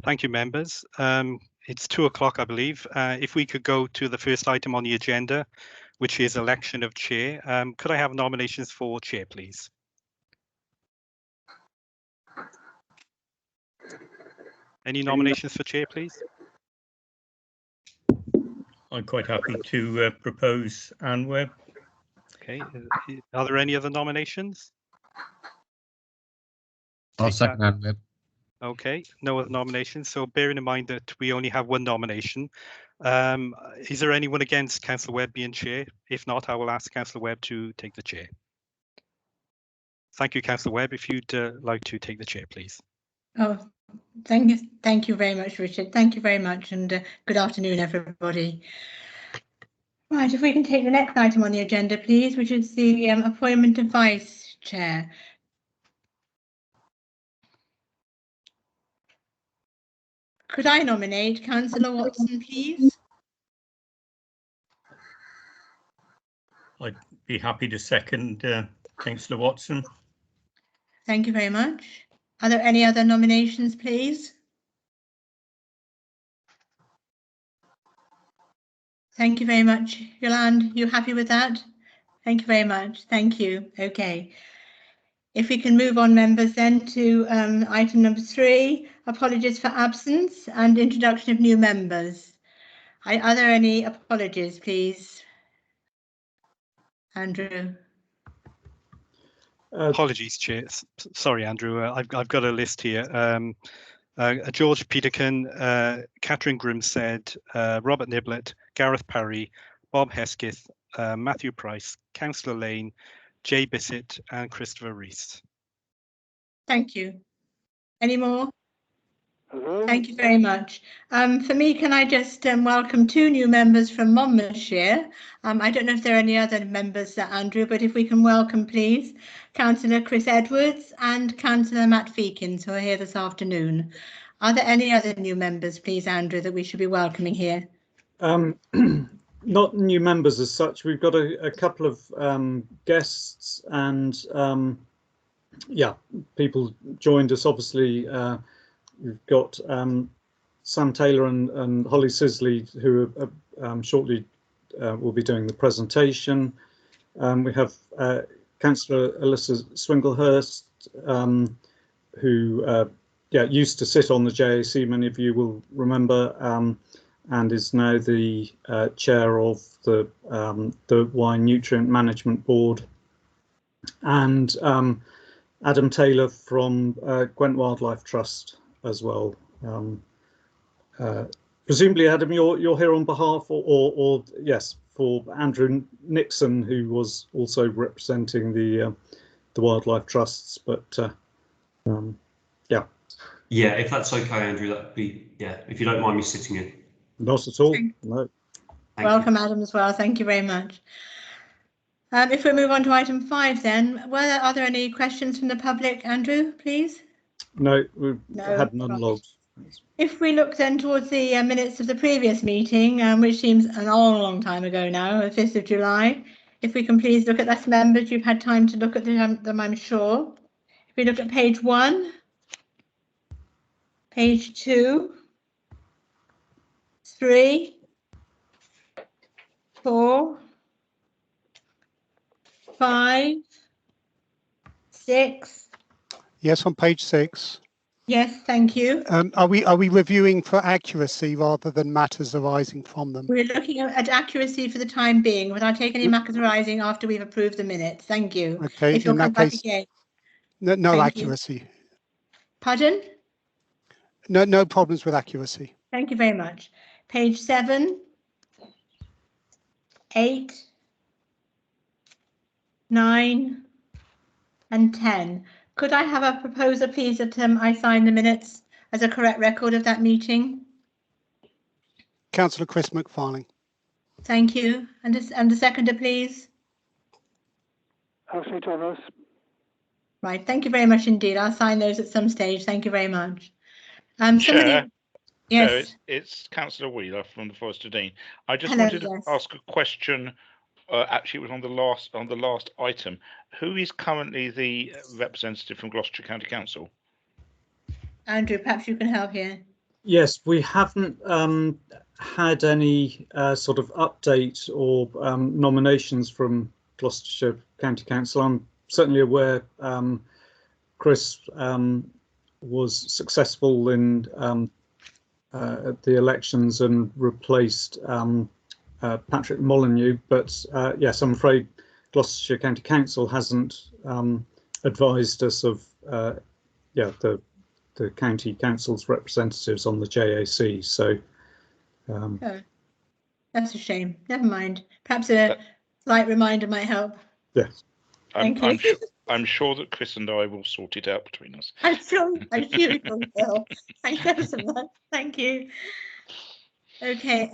Thank you, members. It's 2 o'clock, I believe. If we could go to the first item on the agenda, which is election of chair. Could I have nominations for chair, please? Any nominations for chair, please? I'm quite happy to propose Anne Webb. Okay. Are there any other nominations? I'll second Anne Webb. Okay, no other nominations. So bearing in mind that we only have one nomination, is there anyone against Councillor Webb being chair? If not, I will ask Councillor Webb to take the chair. Thank you, Councillor Webb. If you'd like to take the chair, please. Oh, thank you very much, Richard. Thank you very much, and good afternoon, everybody. Right, if we can take the next item on the agenda, please, which is the appointment of vice chair. Could I nominate Councillor Watson, please? I'd be happy to second Councillor Watson. Thank you very much. Are there any other nominations, please? Thank you very much. Yolande, you happy with that? Thank you very much. Thank you. Okay. If we can move on, members, then to item number 3, apologies for absence and introduction of new members. Are there any apologies, please? Andrew. Apologies, Chair. Sorry, Andrew. I've got a list here. George Peterkin, Catherine Grimstead, Robert Niblett, Gareth Parry, Bob Hesketh, Matthew Price, Councillor Lane, Jay Bissett, and Christopher Rees. Thank you. Any more? Thank you very much. For me, can I just welcome 2 new members from Monmouthshire? I don't know if there are any other members, Andrew, but if we can welcome, please, Councillor Chris Edwards and Councillor Matt Feekins, who are here this afternoon. Are there any other new members, please, Andrew, that we should be welcoming here? Not new members as such. We've got a couple of guests and yeah, people joined us. Obviously, we've got Sam Taylor and Holly Sisley, who shortly will be doing the presentation. We have Councillor Alyssa Swinglehurst, who used to sit on the JAC, many of you will remember, and is now the chair of the Wine Nutrient Management Board, and Adam Taylor from Gwent Wildlife Trust as well. Presumably, Adam, you're here on behalf, or yes, for Andrew Nixon, who was also representing the wildlife trusts. But yeah. Yeah, if that's okay, Andrew, that'd be, yeah, if you don't mind me sitting in. Not at all. No. Welcome, Adam, as well. Thank you very much. If we move on to item 5, then, are there any questions from the public, Andrew, please? No, we've had none logged. If we look then towards the minutes of the previous meeting, which seems a long time ago now, the 5th of July, if we can please look at that, members, you've had time to look at them, I'm sure. If we look at page 1, page 2, 3, 4, 5, 6. Yes, on page 6. Yes, thank you. Are we reviewing for accuracy rather than matters arising from them? We're looking at accuracy for the time being, without taking any matters arising after we've approved the minutes. Thank you. Okay, if you'll in come that back case, again. no Thank accuracy. You. Pardon? No problems with accuracy. Thank you very much. Page 7, 8, 9, and 10. Could I have a proposer, please, that I sign the minutes as a correct record of that meeting? Councillor Chris McFarlane. Thank you. And the seconder, please. Ashley Thomas. Right. Thank you very much indeed. I'll sign those at some stage. Thank you very much. Chair, yes. Chair, it's Councillor Wheeler from the Forest of Dean. I just wanted to ask a question. Actually, it was on the last item. Who is currently the representative from Gloucestershire County Council? Andrew, perhaps you can help here. Yes, we haven't had any sort of update or nominations from Gloucestershire County Council. I'm certainly aware Chris was successful in at the elections and replaced Patrick Molyneux, but yes, I'm afraid Gloucestershire County Council hasn't advised us of the county council's representatives on the JAC. So oh, that's a shame. Never mind. Perhaps a slight reminder might help. Yes. I'm sure that Chris and I will sort it out between us. I'm sure you will. Thank you so much. Thank you. Okay,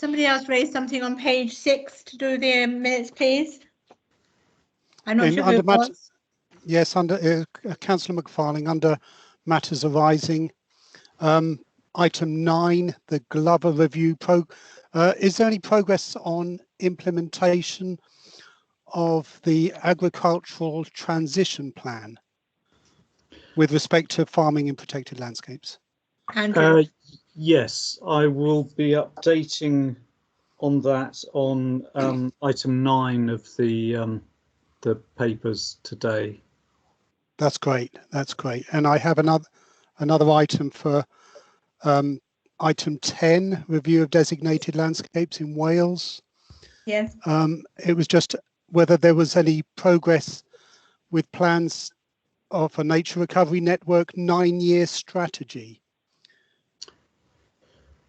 somebody else raised something on page 6 to do the minutes, please? I'm not sure who it was. Yes, under Councillor McFarling, under matters arising, item 9, the Glover review. Is there any progress on implementation of the agricultural transition plan with respect to farming in protected landscapes? Yes, I will be updating on that on item 9 of the papers today. That's great. That's great. And I have another item for item 10, review of designated landscapes in Wales. Yes. It was just whether there was any progress with plans of a Nature Recovery Network 9-year strategy.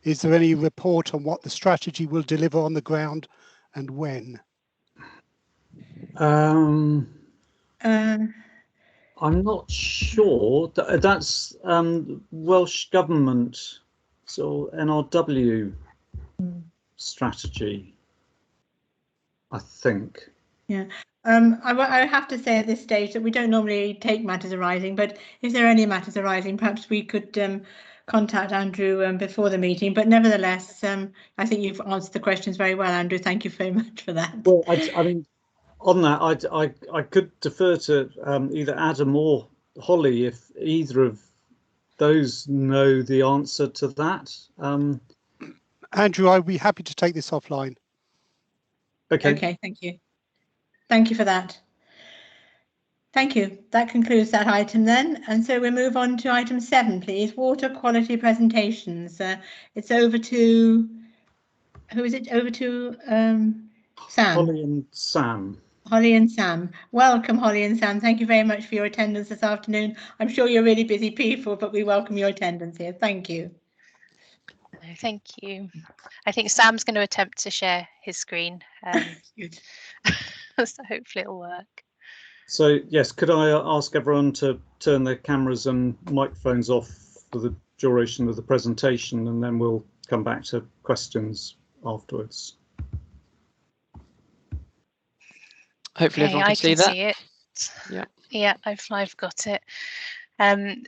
Is there any report on what the strategy will deliver on the ground and when? I'm not sure. That's Welsh Government, so NRW strategy, I think. Yeah. I have to say at this stage that we don't normally take matters arising, but if there are any matters arising, perhaps we could contact Andrew before the meeting. But nevertheless, I think you've answered the questions very well, Andrew. Thank you very much for that. Well, I mean, on that, I could defer to either Adam or Holly if either of those know the answer to that. Andrew, I'd be happy to take this offline. Okay, thank you. Thank you for that. Thank you. That concludes that item then. And so we move on to item 7, please. Water quality presentations. It's over to, who is it? Over to Sam. Holly and Sam. Holly and Sam. Welcome, Holly and Sam. Thank you very much for your attendance this afternoon. I'm sure you're really busy people, but we welcome your attendance here. Thank you. Thank you. I think Sam's going to attempt to share his screen. Good. So hopefully it'll work. So yes, could I ask everyone to turn their cameras and microphones off for the duration of the presentation, and then we'll come back to questions afterwards. Hopefully everyone can see that. See it. Yeah, I've got it.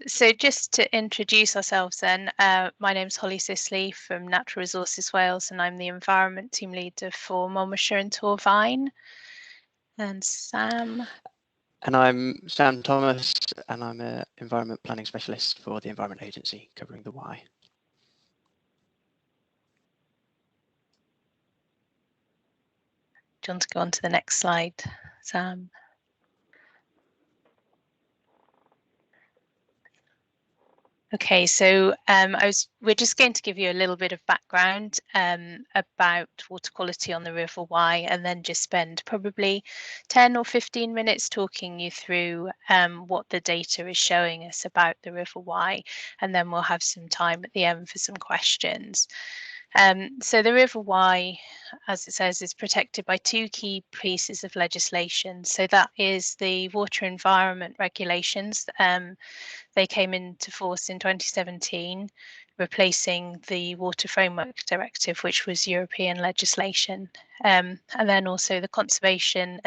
So just to introduce ourselves then, my name's Holly Sisley from Natural Resources Wales, and I'm the Environment Team Leader for Monmouthshire and Torvine. And Sam? And I'm Sam Thomas, and I'm an Environment Planning Specialist for the Environment Agency, covering the Wye. Do you want to go on to the next slide, Sam? Okay, so we're just going to give you a little bit of background about water quality on the River Wye, and then just spend probably 10 or 15 minutes talking you through what the data is showing us about the River Wye, and then we'll have some time at the end for some questions. So the River Wye, as it says, is protected by 2 key pieces of legislation. So that is the Water Environment Regulations. They came into force in 2017, replacing the Water Framework Directive, which was European legislation. And then also the Conservation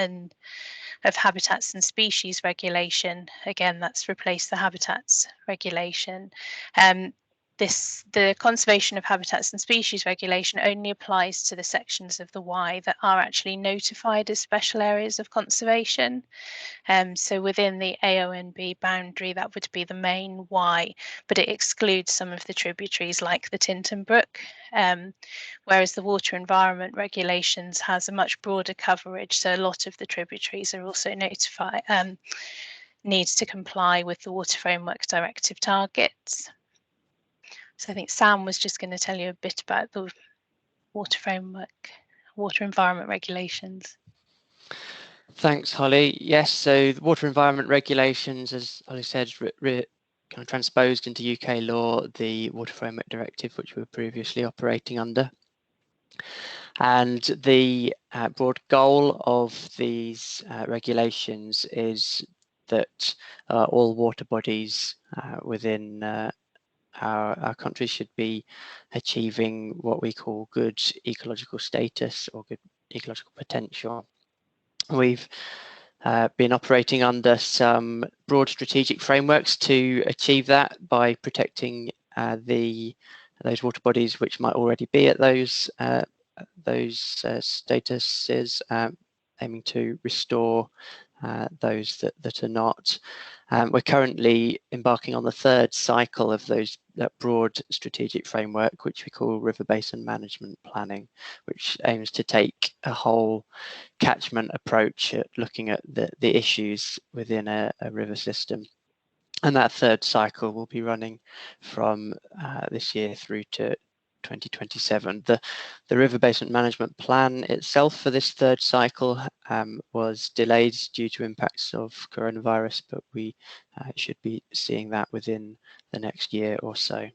of Habitats and Species Regulation. Again, that's replaced the Habitats Regulation. the Conservation of Habitats and Species regulation only applies to the sections of the Y that are actually notified as special areas of conservation. So within the AONB boundary, that would be the main Y, but it excludes some of the tributaries like the Tinton Brook, whereas the Water Environment regulations has a much broader coverage. So a lot of the tributaries are also notified, needs to comply with the Water Framework Directive targets. So I think Sam was just going to tell you a bit about the Water Environment regulations. Thanks, Holly. Yes, so the Water Environment regulations, as Holly said, kind of transposed into UK law the Water Framework Directive, which we were previously operating under. And the broad goal of these regulations is that all water bodies within our country should be achieving what we call good ecological status or good ecological potential. We've been operating under some broad strategic frameworks to achieve that by protecting those water bodies which might already be at those statuses, aiming to restore those that are not. We're currently embarking on the third cycle of that broad strategic framework, which we call River Basin Management Planning, which aims to take a whole catchment approach at looking at the issues within a river system. And that third cycle will be running from this year through to 2027. The River Basin Management Plan itself for this third cycle was delayed due to impacts of coronavirus, but we should be seeing that within the next year or so.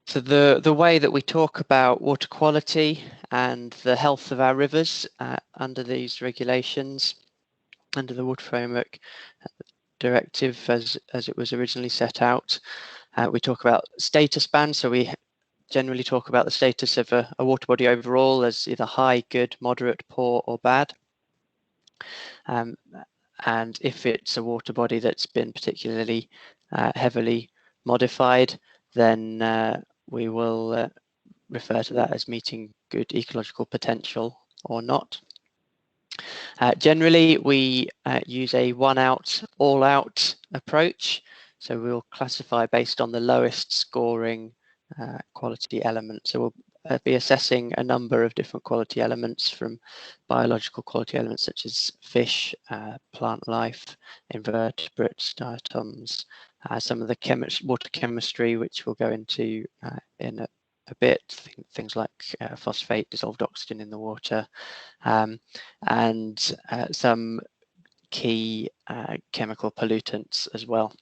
So the way that we talk about water quality and the health of our rivers under these regulations, under the Water Framework Directive as it was originally set out, we talk about status bands. So we generally talk about the status of a water body overall as either high, good, moderate, poor, or bad. And if it's a water body that's been particularly heavily modified, then we will refer to that as meeting good ecological potential or not. Generally, we use a one out, all out approach. So we'll classify based on the lowest scoring quality element. So we'll be assessing a number of different quality elements, from biological quality elements such as fish, plant life, invertebrates, diatoms, some of the water chemistry, which we'll go into in a bit, things like phosphate, dissolved oxygen in the water, and some key chemical pollutants as well.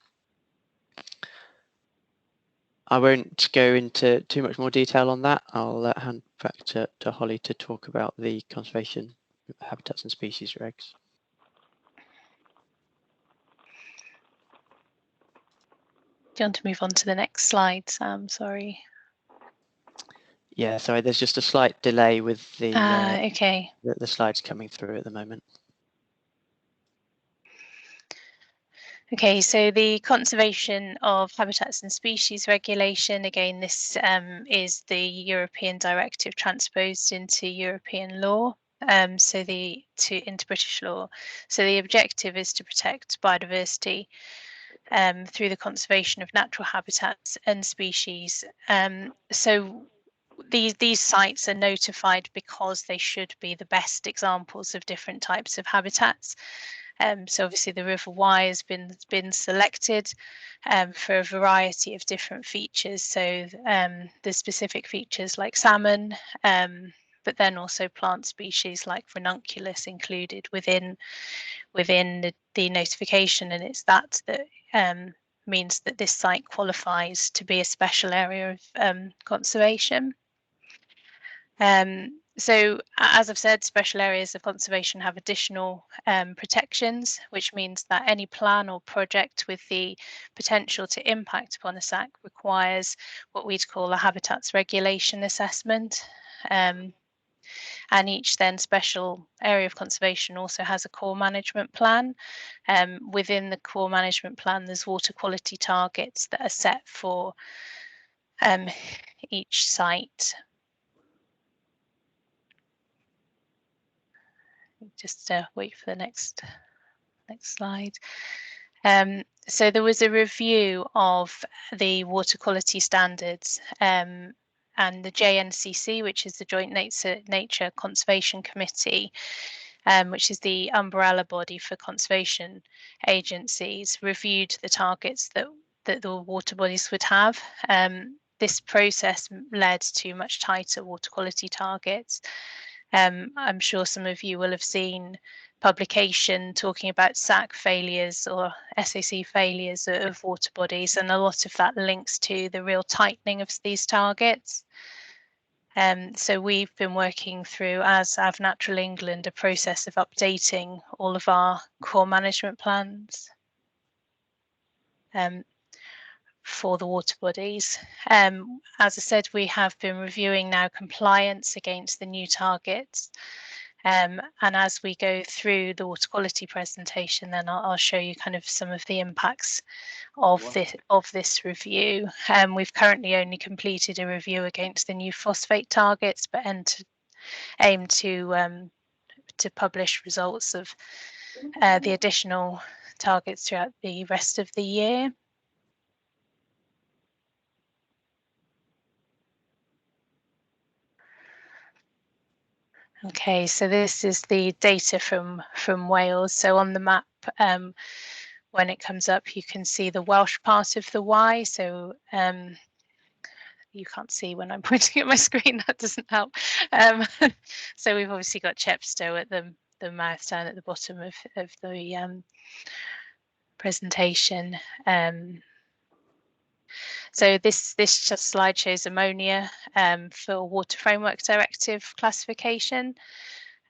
I won't go into too much more detail on that. I'll hand back to Holly to talk about the Conservation Habitats and Species regs. Do you want to move on to the next slide, Sam? Sorry. Yeah, sorry, there's just a slight delay with the okay. The slides coming through at the moment. Okay, so the Conservation of Habitats and Species regulation, again, this is the European directive transposed into European law, into British law. So the objective is to protect biodiversity through the conservation of natural habitats and species. So these sites are notified because they should be the best examples of different types of habitats. So obviously the River Wye has been selected for a variety of different features. So the specific features like salmon, but then also plant species like ranunculus included within the notification, and it's that means that this site qualifies to be a special area of conservation. So as I've said, special areas of conservation have additional protections, which means that any plan or project with the potential to impact upon a SAC requires what we'd call a habitats regulation assessment. And each then special area of conservation also has a core management plan. Within the core management plan, there's water quality targets that are set for each site. Just wait for the next slide. So there was a review of the water quality standards, and the JNCC, which is the Joint Nature Conservation Committee, which is the umbrella body for conservation agencies, reviewed the targets that the water bodies would have. This process led to much tighter water quality targets. I'm sure some of you will have seen publication talking about SAC failures or SAC failures of water bodies, and a lot of that links to the real tightening of these targets. So we've been working through, as Natural England, a process of updating all of our core management plans for the water bodies. As I said, we have been reviewing now compliance against the new targets. And as we go through the water quality presentation, then I'll show you kind of some of the impacts of this review. We've currently only completed a review against the new phosphate targets, but aim to publish results of the additional targets throughout the rest of the year. Okay, so this is the data from Wales. So on the map, when it comes up, you can see the Welsh part of the Y. So you can't see when I'm pointing at my screen, that doesn't help. So we've obviously got Chepstow at the mouth down at the bottom of the presentation. So this just slide shows ammonia for Water Framework Directive classification.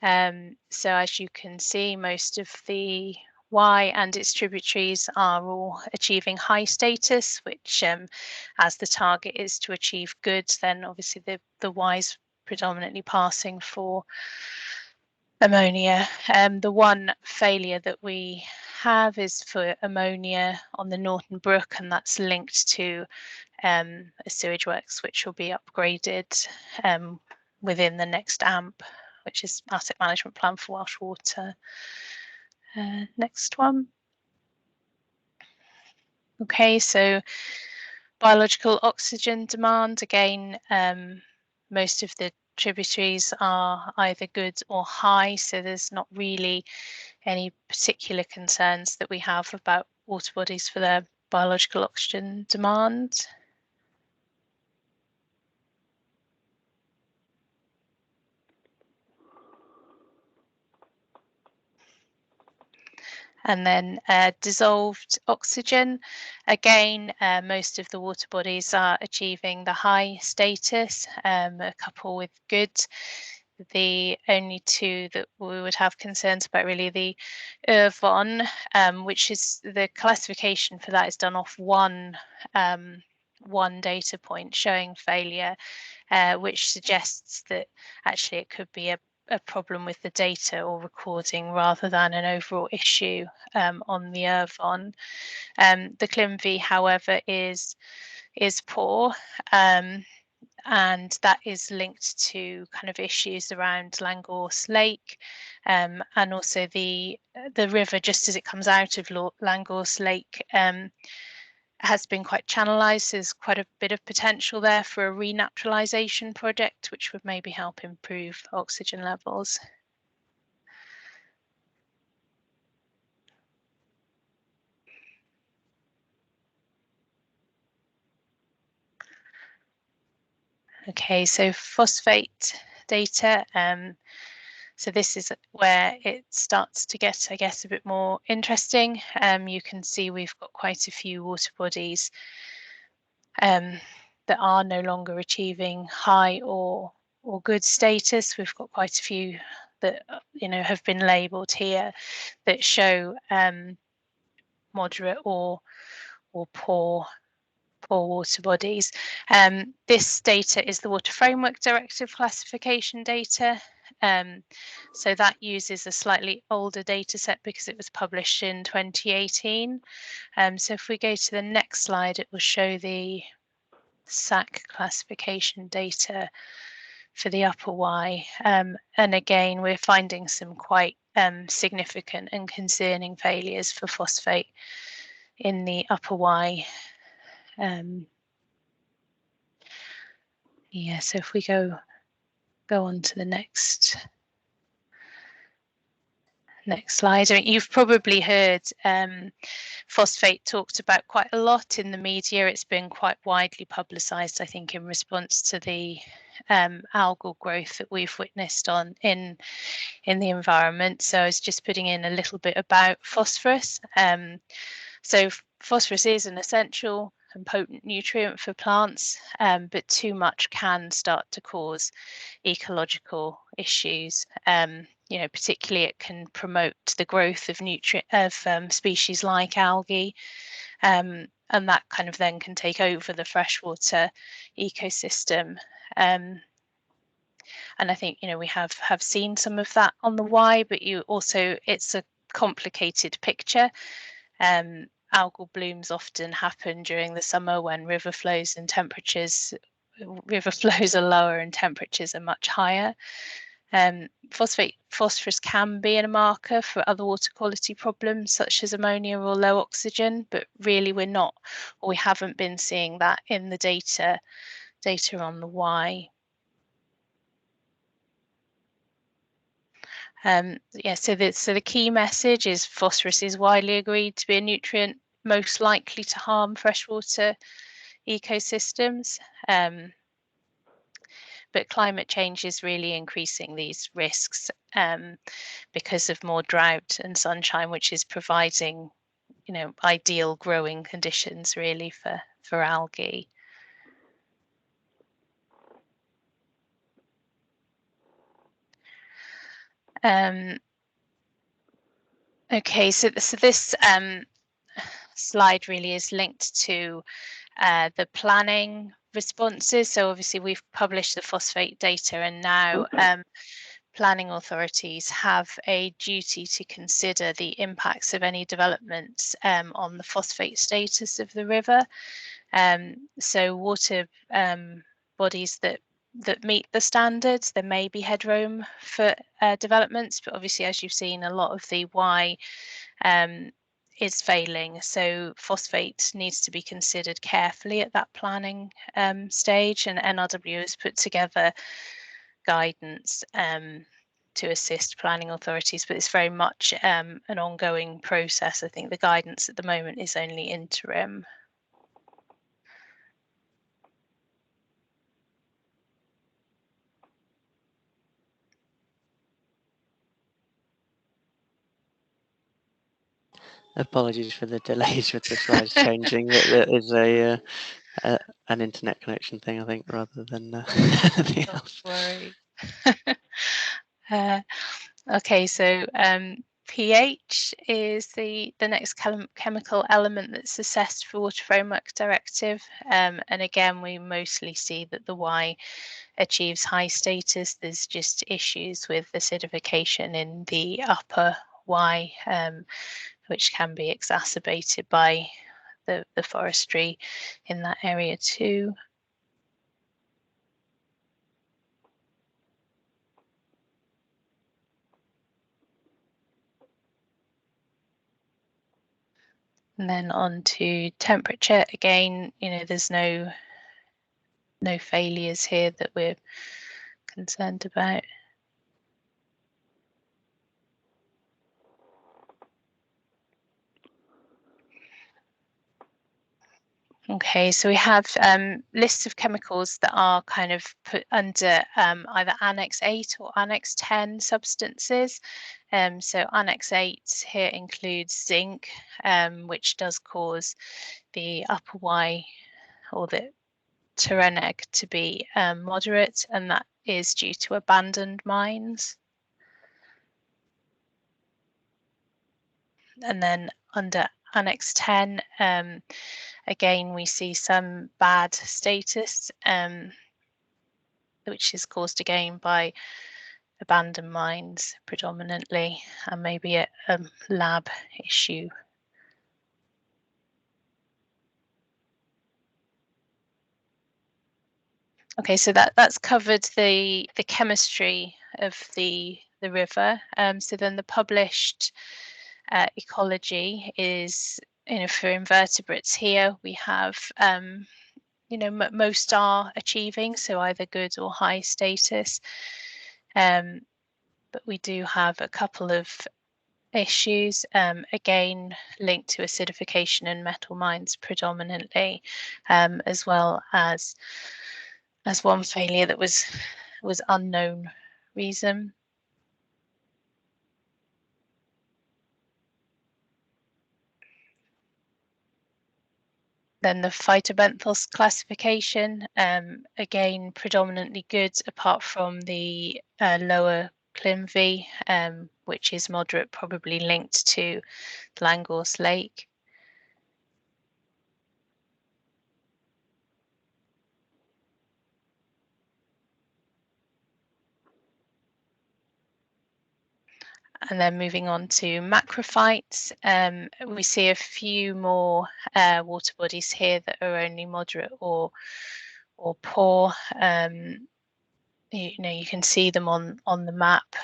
So as you can see, most of the Y and its tributaries are all achieving high status, which as the target is to achieve good, then obviously the Y is predominantly passing for ammonia. The one failure that we have is for ammonia on the Norton Brook, and that's linked to a sewage works which will be upgraded within the next AMP, which is Asset Management Plan for Welsh Water. Next one. Okay, so biological oxygen demand, again, most of the tributaries are either good or high, so there's not really any particular concerns that we have about water bodies for their biological oxygen demand. And then dissolved oxygen, again, most of the water bodies are achieving the high status, a couple with good. The only two that we would have concerns about really the Irvon, which is the classification for that is done off one data point showing failure, which suggests that actually it could be a problem with the data or recording rather than an overall issue on the Irvon. The CLIMV, however, is poor, and that is linked to kind of issues around Langorse Lake, and also the river, just as it comes out of Langorse Lake, has been quite channelized. There's quite a bit of potential there for a renaturalization project, which would maybe help improve oxygen levels. Okay, so phosphate data. So this is where it starts to get, I guess, a bit more interesting. You can see we've got quite a few water bodies that are no longer achieving high or good status. We've got quite a few that have been labelled here that show moderate or poor or water bodies. This data is the Water Framework Directive classification data. So that uses a slightly older data set because it was published in 2018. So if we go to the next slide, it will show the SAC classification data for the Upper Wye. And again, we're finding some quite significant and concerning failures for phosphate in the Upper Wye. Yeah, so if we go on to the next slide. I mean, you've probably heard phosphate talked about quite a lot in the media. It's been quite widely publicised, I think, in response to the algal growth that we've witnessed in the environment. So I was just putting in a little bit about phosphorus. So phosphorus is an essential and potent nutrient for plants, but too much can start to cause ecological issues. You know, particularly it can promote the growth of species like algae, and that kind of then can take over the freshwater ecosystem. And I think, you know, we have seen some of that on the Wye, but it's a complicated picture. Algal blooms often happen during the summer when river flows are lower and temperatures are much higher. Phosphorus can be a marker for other water quality problems such as ammonia or low oxygen, but really we haven't been seeing that in the data on the Wye. Yeah, so the key message is phosphorus is widely agreed to be a nutrient most likely to harm freshwater ecosystems, but climate change is really increasing these risks because of more drought and sunshine, which is providing, you know, ideal growing conditions really for algae. Okay, so this slide really is linked to the planning responses. So obviously we've published the phosphate data, and now planning authorities have a duty to consider the impacts of any developments on the phosphate status of the river. So water bodies that meet the standards, there may be headroom for developments, but obviously, as you've seen, a lot of the Wye is failing. So phosphate needs to be considered carefully at that planning stage, and NRW has put together guidance to assist planning authorities, but it's very much an ongoing process. I think the guidance at the moment is only interim. Apologies for the delays with the slides changing. That is an internet connection thing, I think, rather than anything else. Don't worry. Okay, so pH is the next chemical element that's assessed for Water Framework Directive, and again we mostly see that the Wye achieves high status. There's just issues with acidification in the Upper Wye, which can be exacerbated by the forestry in that area too. And then on to temperature. Again, you know, there's no failures here that we're concerned about. Okay, so we have lists of chemicals that are kind of put under either Annex 8 or Annex 10 substances. So Annex 8 here includes zinc, which does cause the Upper Wye or the Tyreneg to be moderate, and that is due to abandoned mines. And then under Annex 10, again, we see some bad status, which is caused again by abandoned mines predominantly, and maybe a lab issue. Okay, so that's covered the chemistry of the river. So then the published ecology is, for invertebrates here we have, most are achieving, so either good or high status. But we do have a couple of issues, again linked to acidification and metal mines predominantly, as well as one failure that was unknown reason. Then the phytobenthos classification, again predominantly good, apart from the lower Clinvi, which is moderate, probably linked to Langorse Lake. And then moving on to macrophytes, we see a few more water bodies here that are only moderate or poor. You can see them on the map.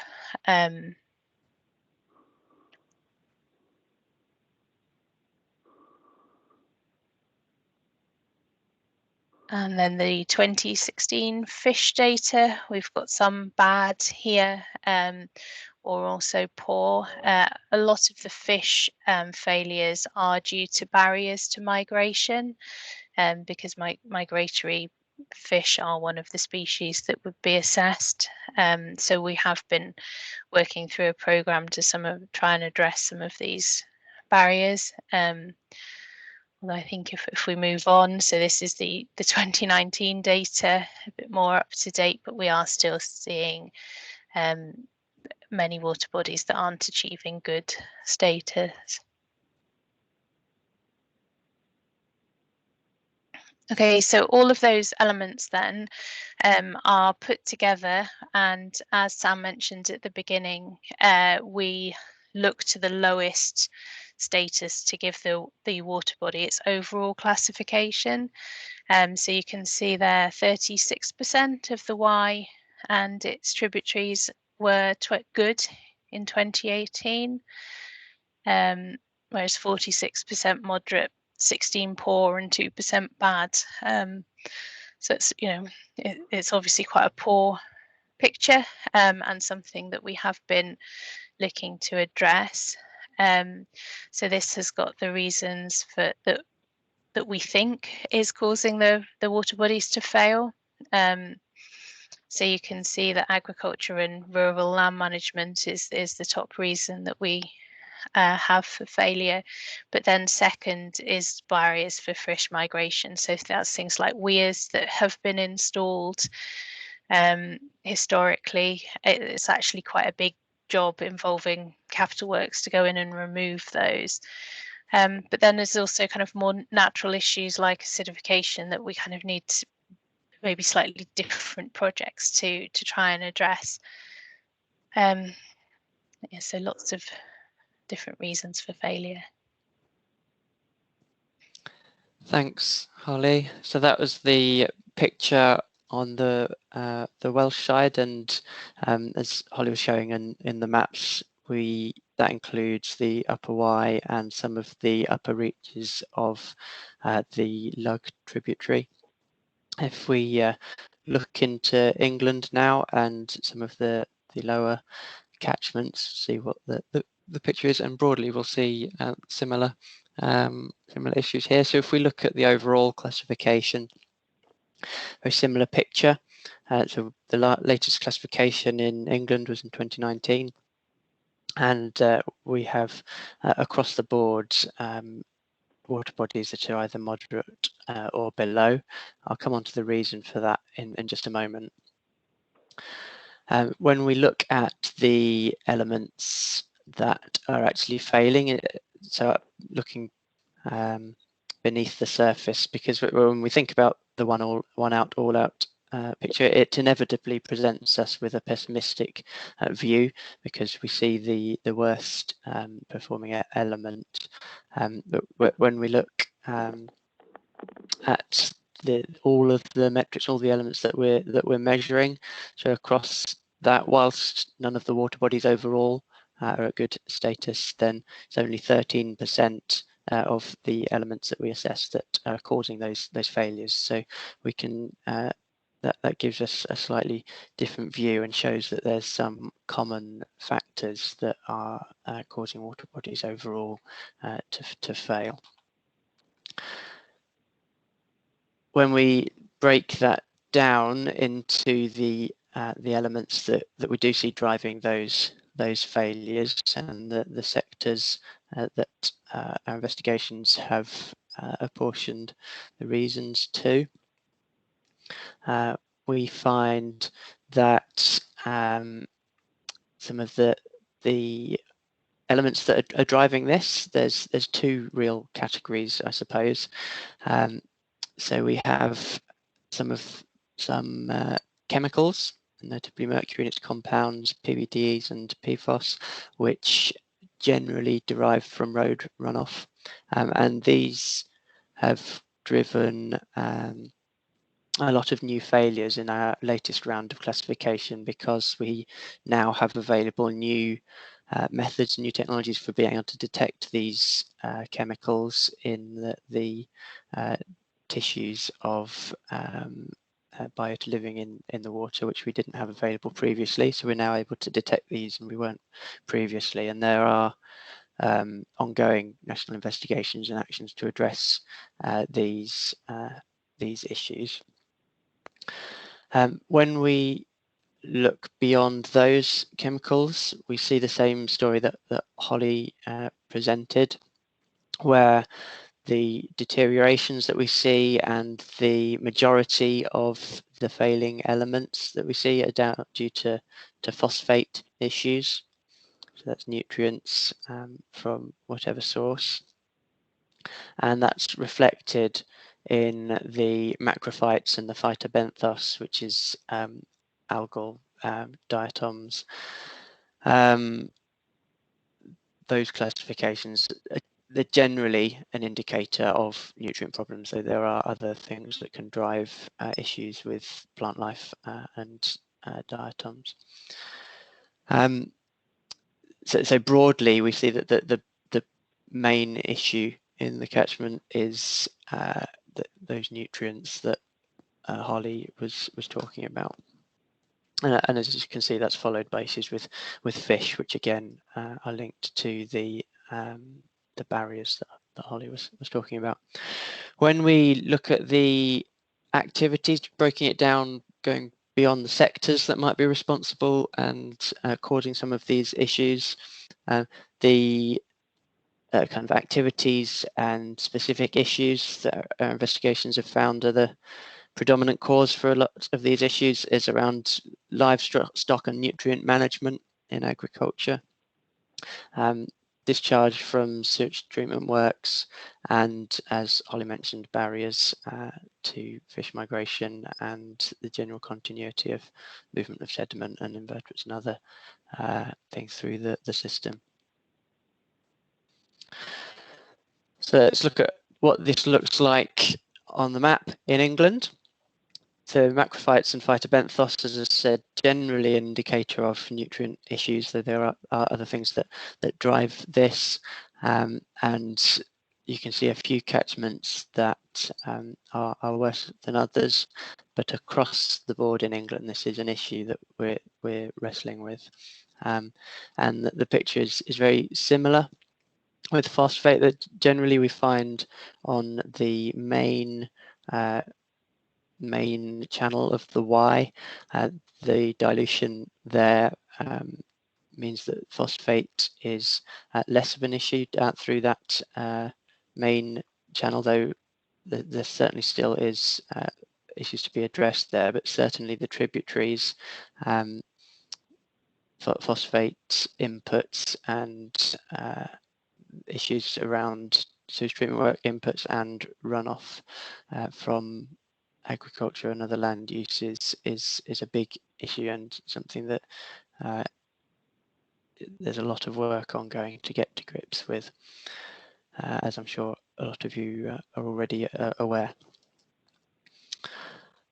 And then the 2016 fish data, we've got some bad here, or also poor. A lot of the fish failures are due to barriers to migration, because migratory fish are one of the species that would be assessed. So we have been working through a program to try and address some of these barriers. I think if we move on, so this is the 2019 data, a bit more up to date, but we are still seeing many water bodies that aren't achieving good status. Okay, so all of those elements then are put together, and as Sam mentioned at the beginning, we look to the lowest status to give the water body its overall classification. So you can see there 36% of the Wye and its tributaries were good in 2018, whereas 46% moderate, 16 poor and 2% bad. So it's it's obviously quite a poor picture, and something that we have been looking to address. So this has got the reasons for that we think is causing the water bodies to fail. So you can see that agriculture and rural land management is the top reason that we have for failure, but then second is barriers for fish migration. So that's things like weirs that have been installed. Historically, it's actually quite a big job involving capital works to go in and remove those. But then there's also kind of more natural issues like acidification that we kind of need maybe slightly different projects to try and address. Yeah, so lots of different reasons for failure. Thanks, Holly. So that was the picture on the Welsh side, and as Holly was showing in the maps, that includes the Upper Wye and some of the upper reaches of the Lug tributary. If we look into England now and some of the lower catchments, see what the picture is, and broadly we'll see similar issues here. So if we look at the overall classification, a similar picture. So the latest classification in England was in 2019, and we have across the board water bodies that are either moderate or below. I'll come on to the reason for that in just a moment. When we look at the elements that are actually failing, so looking beneath the surface, because when we think about the one out, all out picture, it inevitably presents us with a pessimistic view, because we see the worst performing element. But when we look at all of the metrics, all the elements that we're measuring, so across that, whilst none of the water bodies overall are at good status, then it's only 13% of the elements that we assess that are causing those failures. So we can that gives us a slightly different view and shows that there's some common factors that are causing water bodies overall to fail. When we break that down into the elements that we do see driving those failures, and the sectors that our investigations have apportioned the reasons to, we find that some of the elements that are driving this, there's two real categories, I suppose. So we have some chemicals, notably mercury and its compounds, PBDEs and PFOS, which generally derive from road runoff, and these have driven a lot of new failures in our latest round of classification, because we now have available new methods, new technologies for being able to detect these chemicals in the tissues of biota living in the water, which we didn't have available previously. So we're now able to detect these, and we weren't previously. And there are ongoing national investigations and actions to address these issues. When we look beyond those chemicals, we see the same story that Holly presented, where the deteriorations that we see and the majority of the failing elements that we see are down due to phosphate issues. So that's nutrients from whatever source. And that's reflected in the macrophytes and the phytobenthos, which is algal diatoms. Those classifications, they're generally an indicator of nutrient problems, though there are other things that can drive issues with plant life and diatoms. So broadly, we see that the main issue in the catchment is those nutrients that Holly was talking about. And as you can see, that's followed by issues with fish, which again are linked to the barriers that Holly was talking about. When we look at the activities, breaking it down, going beyond the sectors that might be responsible and causing some of these issues, the kind of activities and specific issues that our investigations have found are the predominant cause for a lot of these issues is around livestock and nutrient management in agriculture. Discharge from sewage treatment works, and as Holly mentioned, barriers to fish migration and the general continuity of movement of sediment and invertebrates and other things through the system. So let's look at what this looks like on the map in England. So macrophytes and phytobenthos, as I said, generally an indicator of nutrient issues, though there are other things that drive this. And you can see a few catchments that are worse than others, but across the board in England, this is an issue that we're wrestling with. And the picture is very similar with phosphate, that generally we find on the main channel of the Y, the dilution there means that phosphate is less of an issue through that main channel, though there certainly still is issues to be addressed there, but certainly the tributaries, phosphate inputs and issues around sewage treatment work inputs and runoff from agriculture and other land uses is a big issue, and something that there's a lot of work ongoing to get to grips with, as I'm sure a lot of you are already aware.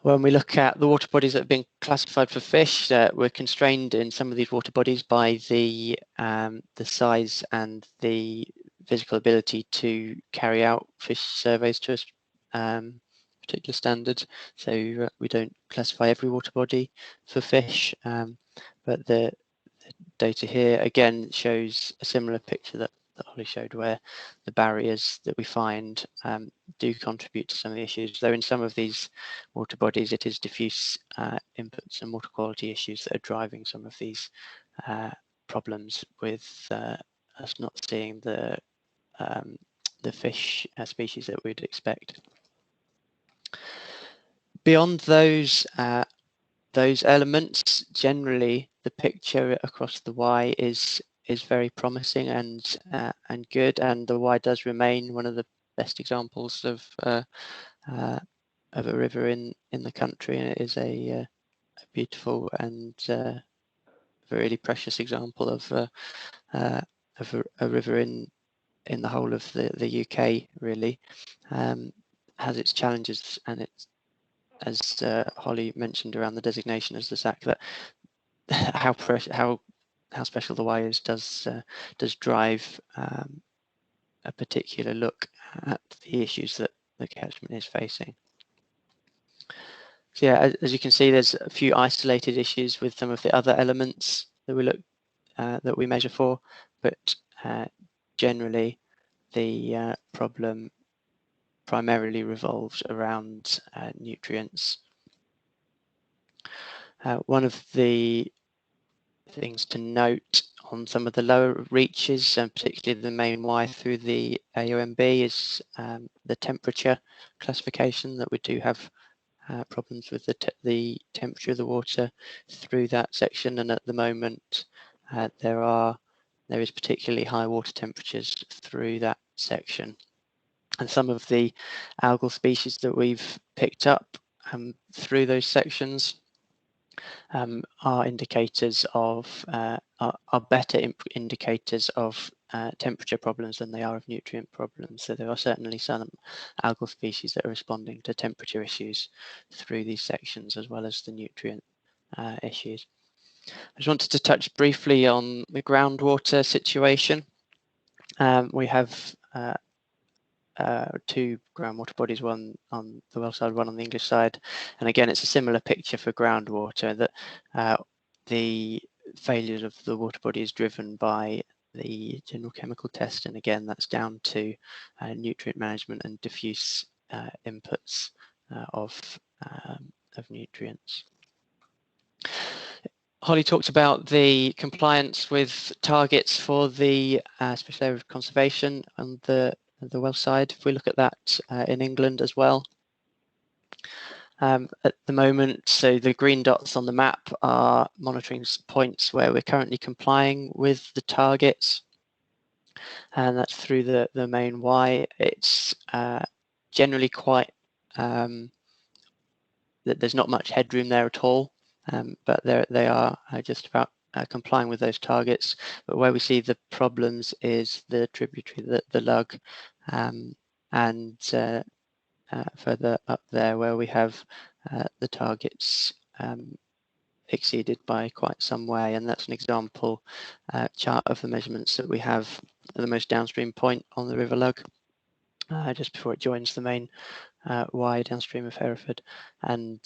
When we look at the water bodies that have been classified for fish, we're constrained in some of these water bodies by the size and the physical ability to carry out fish surveys to a particular standard. So we don't classify every water body for fish, but the data here again shows a similar picture that Holly showed, where the barriers that we find do contribute to some of the issues. Though in some of these water bodies, it is diffuse inputs and water quality issues that are driving some of these problems, with us not seeing the fish species that we'd expect. Beyond those elements, generally the picture across the Y is very promising and good, and the Y does remain one of the best examples of a river in the country, and it is a beautiful and really precious example of a river in the whole of the UK, really. Has its challenges, and it's, as Holly mentioned around the designation as the SAC, that how special the Y is does drive a particular look at the issues that the catchment is facing. So yeah, as you can see, there's a few isolated issues with some of the other elements that we measure for, but generally the problem primarily revolves around nutrients. One of the things to note on some of the lower reaches, and particularly the main Y through the AONB, is the temperature classification, that we do have problems with the temperature of the water through that section, and at the moment there is particularly high water temperatures through that section. And some of the algal species that we've picked up through those sections are indicators of are better indicators of temperature problems than they are of nutrient problems. So there are certainly some algal species that are responding to temperature issues through these sections, as well as the nutrient issues. I just wanted to touch briefly on the groundwater situation. We have two groundwater bodies, one on the Welsh side, one on the English side, and again it's a similar picture for groundwater, that the failure of the water body is driven by the general chemical test, and again that's down to nutrient management and diffuse inputs of nutrients. Holly talked about the compliance with targets for the special area of conservation on the Welsh side. If we look at that in England as well, at the moment, so the green dots on the map are monitoring points where we're currently complying with the targets, and that's through the main Y. It's generally quite there's not much headroom there at all, but they are just about complying with those targets. But where we see the problems is the tributary, the Lug, and further up there where we have the targets exceeded by quite some way, and that's an example chart of the measurements that we have at the most downstream point on the River Lug, just before it joins the main Y downstream of Hereford, and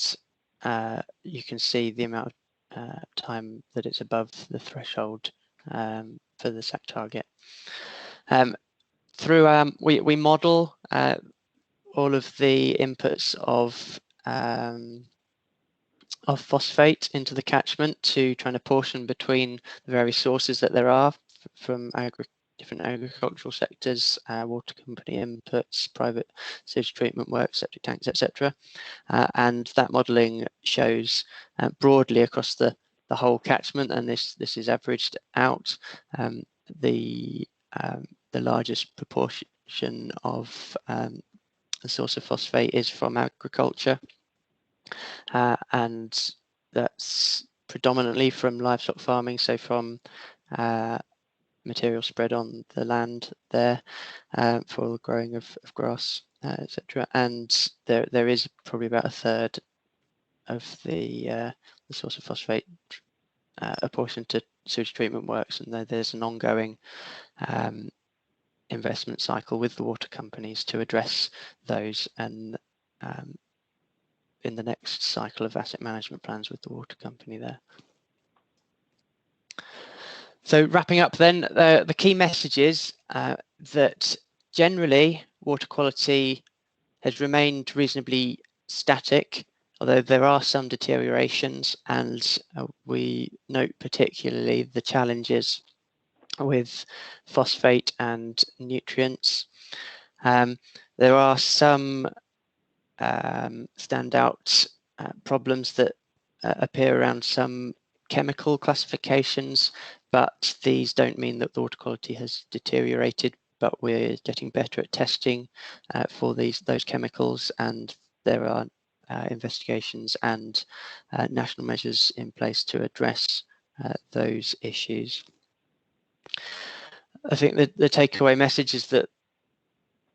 you can see the amount of time that it's above the threshold for the SAC target. Through we model all of the inputs of phosphate into the catchment to try and apportion between the various sources that there are from different agricultural sectors, water company inputs, private sewage treatment work, septic tanks, etc. And that modelling shows broadly across the whole catchment, and this is averaged out, the the largest proportion of the source of phosphate is from agriculture, and that's predominantly from livestock farming, so from material spread on the land there for the growing of grass, etc. And there is probably about a third of the source of phosphate apportioned to sewage treatment works, and there's an ongoing investment cycle with the water companies to address those, and in the next cycle of asset management plans with the water company there. So wrapping up then, the key message is that generally water quality has remained reasonably static, although there are some deteriorations, and we note particularly the challenges with phosphate and nutrients. There are some standout problems that appear around some chemical classifications, but these don't mean that the water quality has deteriorated, but we're getting better at testing for those chemicals, and there are investigations and national measures in place to address those issues. I think that the takeaway message is that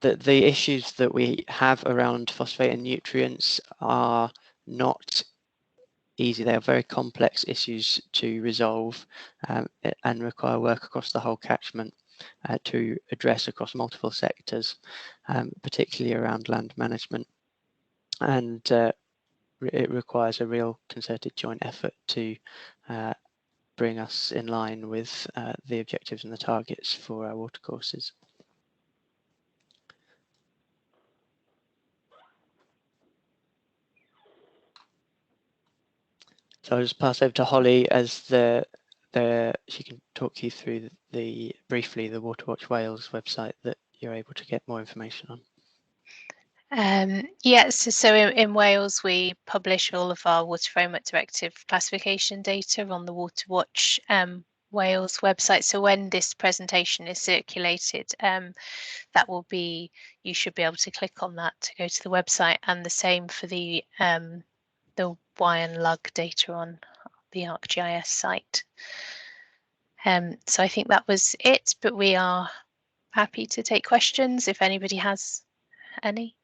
the issues that we have around phosphate and nutrients are not easy. They are very complex issues to resolve and require work across the whole catchment to address across multiple sectors, particularly around land management. And it requires a real concerted joint effort to bring us in line with the objectives and the targets for our watercourses. So I'll just pass over to Holly as she can talk you through briefly the Waterwatch Wales website that you're able to get more information on. Yes, so in Wales we publish all of our Water Framework Directive classification data on the Waterwatch Wales website. So when this presentation is circulated, that will be, you should be able to click on that to go to the website, and the same for the Y and lug data on the ArcGIS site. So I think that was it, but we are happy to take questions if anybody has any.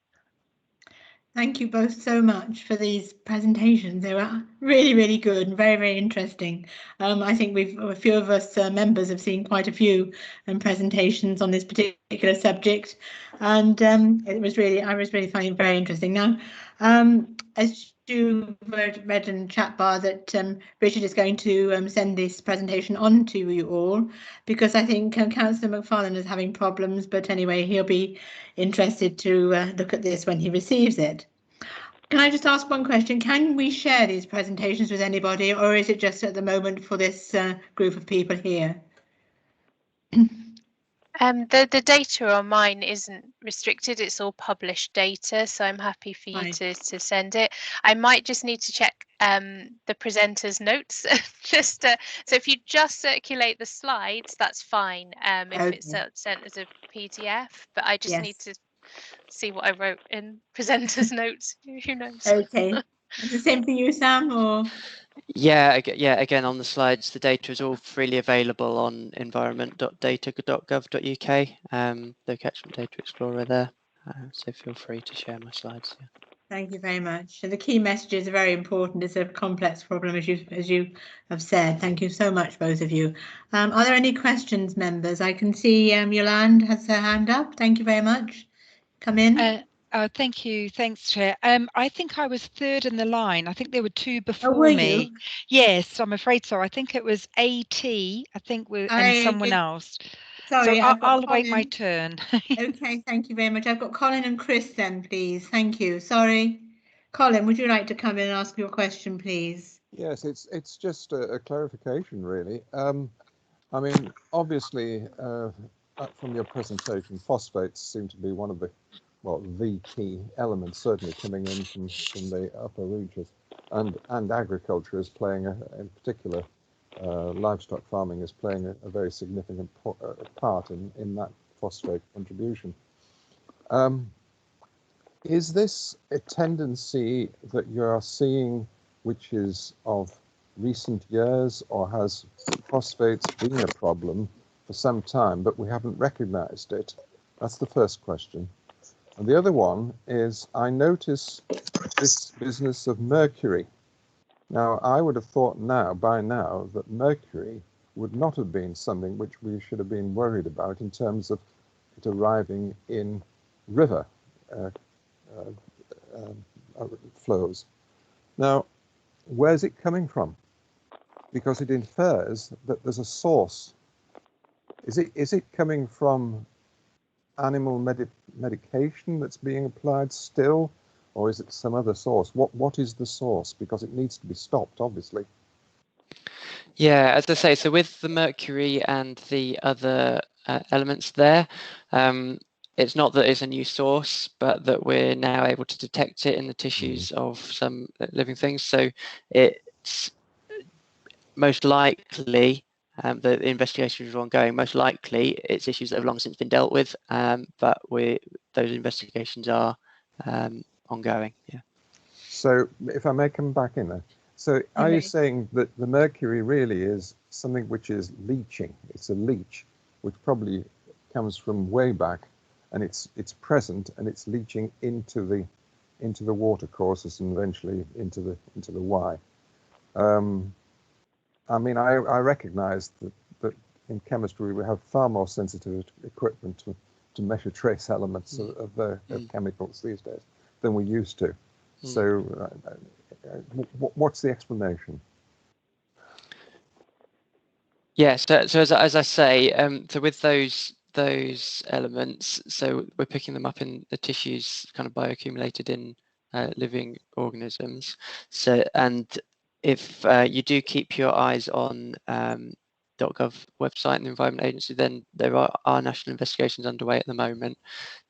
Thank you both so much for these presentations. They were really, really good and very, very interesting. I think a few of us members have seen quite a few presentations on this particular subject, and I was really finding it very interesting. Now, as you read in the chat bar, that Richard is going to send this presentation on to you all, because I think Councillor McFarlane is having problems, but anyway, he'll be interested to look at this when he receives it. Can I just ask one question? Can we share these presentations with anybody, or is it just at the moment for this group of people here? The data on mine isn't restricted, it's all published data, so I'm happy for you to send it. I might just need to check the presenter's notes. So if you just circulate the slides, that's fine if it's sent as a PDF, but I just need to see what I wrote in presenter's notes. Who knows? Okay. Is the same for you, Sam? Or? Yeah, again, on the slides, the data is all freely available on environment.data.gov.uk, the Catchment Data Explorer there, so feel free to share my slides. Yeah. Thank you very much. And the key messages are very important. It's a complex problem, as you have said. Thank you so much, both of you. Are there any questions, members? I can see Yolande has her hand up. Thank you very much. Come in. Thank you. Thanks, Chair. I think I was third in the line. I think there were two before me. You? Yes, I'm afraid so. I think it was AT, and someone else. Sorry, so I'll wait my turn. Okay, thank you very much. I've got Colin and Chris then, please. Thank you. Sorry. Colin, would you like to come in and ask your question, please? Yes, it's just a clarification, really. I mean, obviously, from your presentation, phosphates seem to be one of the key elements, certainly coming in from the upper reaches, and agriculture is playing in particular, livestock farming is playing a very significant part in that phosphate contribution. Is this a tendency that you are seeing which is of recent years, or has phosphates been a problem for some time but we haven't recognized it? That's the first question. And the other one is, I notice this business of mercury. Now, I would have thought by now that mercury would not have been something which we should have been worried about in terms of it arriving in river flows. Now, where's it coming from? Because it infers that there's a source. Is it coming from animal medication that's being applied still, or is it some other source? What is the source? Because it needs to be stopped, obviously. Yeah, as I say, so with the mercury and the other elements there, it's not that it's a new source, but that we're now able to detect it in the tissues of some living things. So it's most likely, the investigation is ongoing, most likely it's issues that have long since been dealt with, but those investigations are ongoing. Yeah. So if I may come back in there. So are you saying that the mercury really is something which is leaching? It's a leach, which probably comes from way back, and it's present and it's leaching into the water courses and eventually into the Y. I mean, I recognize that in chemistry we have far more sensitive equipment to measure trace elements of chemicals these days than we used to. So what's the explanation? Yeah, so as I say, so with those elements, so we're picking them up in the tissues kind of bioaccumulated in living organisms. So, and if you do keep your eyes on .gov website and the Environment Agency, then there are national investigations underway at the moment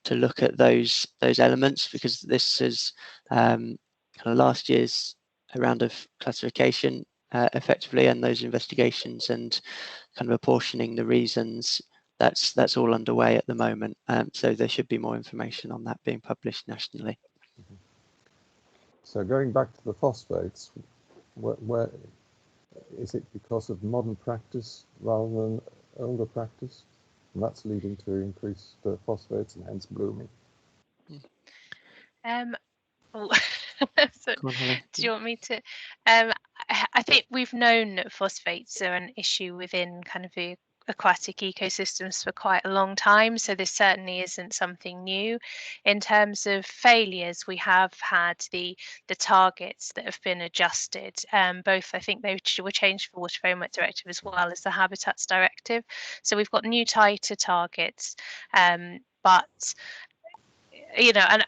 to look at those elements, because this is kind of last year's round of classification effectively, and those investigations and kind of apportioning the reasons, that's all underway at the moment. So there should be more information on that being published nationally. So going back to the phosphates, where is it because of modern practice rather than older practice? And that's leading to increased phosphates and hence blooming. So, do you want me to? I think we've known that phosphates are an issue within kind of the aquatic ecosystems for quite a long time, so this certainly isn't something new. In terms of failures, we have had the targets that have been adjusted. Both, I think they were changed for the Water Framework Directive as well as the Habitats Directive. So we've got new tighter targets, but you know, and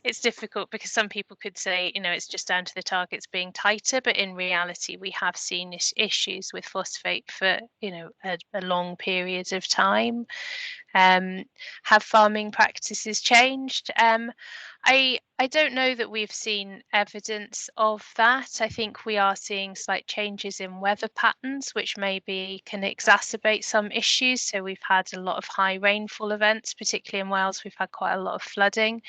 it's difficult because some people could say, you know, it's just down to the targets being tighter, but in reality, we have seen issues with phosphate for, you know, a long period of time. Have farming practices changed? I don't know that we've seen evidence of that. I think we are seeing slight changes in weather patterns, which maybe can exacerbate some issues. So we've had a lot of high rainfall events, particularly in Wales. We've had quite a lot of flooding,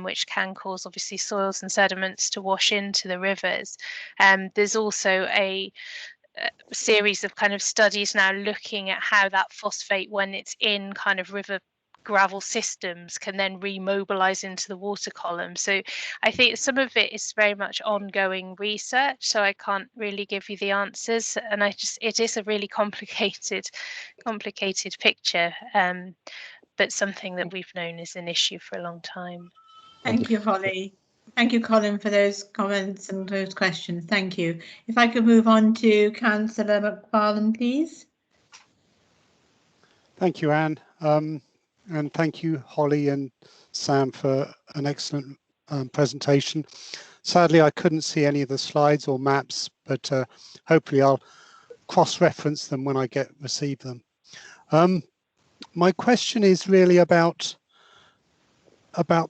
which can cause obviously soils and sediments to wash into the rivers. There's also a series of kind of studies now looking at how that phosphate, when it's in kind of river gravel systems, can then remobilize into the water column. So I think some of it is very much ongoing research, so I can't really give you the answers, and it is a really complicated picture, but something that we've known is an issue for a long time. Thank you, Holly. Thank you, Colin, for those comments and those questions. Thank you. If I could move on to Councillor McFarlane, please. Thank you, Anne. And thank you, Holly and Sam, for an excellent presentation. Sadly, I couldn't see any of the slides or maps, but hopefully I'll cross-reference them when I receive them. My question is really about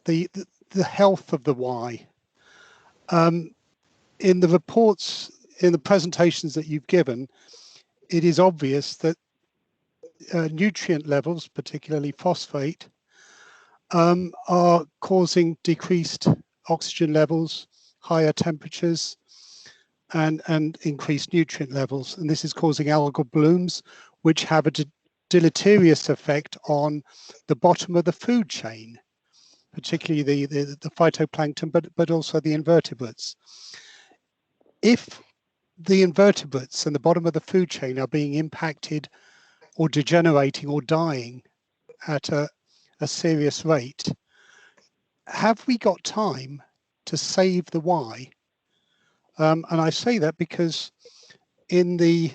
the health of the Y. In the reports, in the presentations that you've given, it is obvious that nutrient levels, particularly phosphate, are causing decreased oxygen levels, higher temperatures, and increased nutrient levels. And this is causing algal blooms, which have a deleterious effect on the bottom of the food chain, particularly the phytoplankton, but also the invertebrates. If the invertebrates and the bottom of the food chain are being impacted or degenerating or dying at a serious rate, have we got time to save the Y? And I say that because in the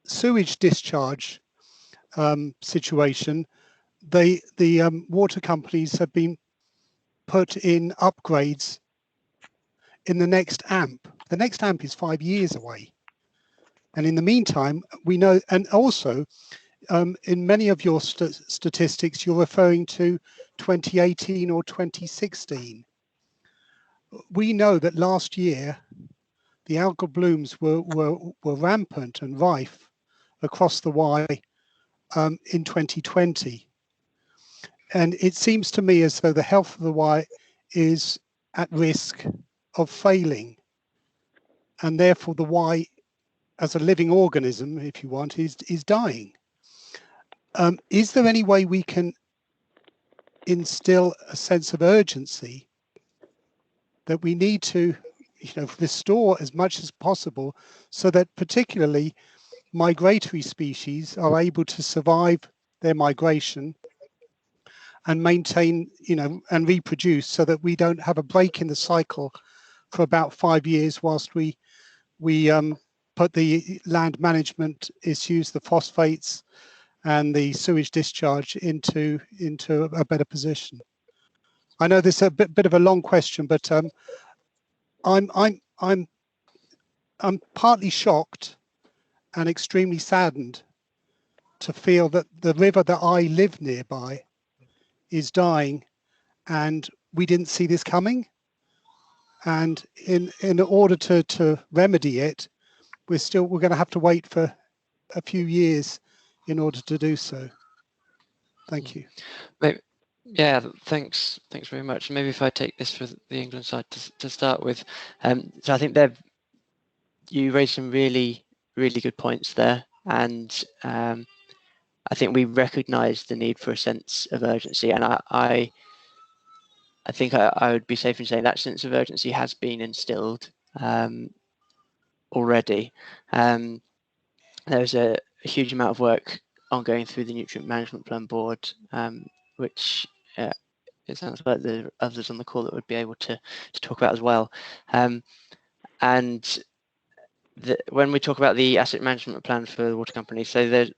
sewage discharge situation, the water companies have been put in upgrades in the next AMP. The next AMP is 5 years away. And in the meantime, we know, and also in many of your statistics, you're referring to 2018 or 2016. We know that last year, the algal blooms were rampant and rife across the Y in 2020. And it seems to me as though the health of the Y is at risk of failing. And therefore the Y as a living organism, if you want, is dying. Is there any way we can instill a sense of urgency that we need to, restore as much as possible, so that particularly migratory species are able to survive their migration and maintain, and reproduce, so that we don't have a break in the cycle for about 5 years whilst we put the land management issues, the phosphates and the sewage discharge into a better position. I know this is a bit of a long question, but I'm partly shocked and extremely saddened to feel that the river that I live nearby is dying, and we didn't see this coming. And in order to remedy it, we're going to have to wait for a few years in order to do so. Thank you. Yeah, thanks very much. Maybe if I take this for the England side to start with. So I think you raised some really good points there, and I think we recognise the need for a sense of urgency, and I think I would be safe in saying that sense of urgency has been instilled already. There's a huge amount of work ongoing through the Nutrient Management Plan Board, which it sounds like there are others on the call that would be able to talk about as well. And when we talk about the asset management plan for the water company, so this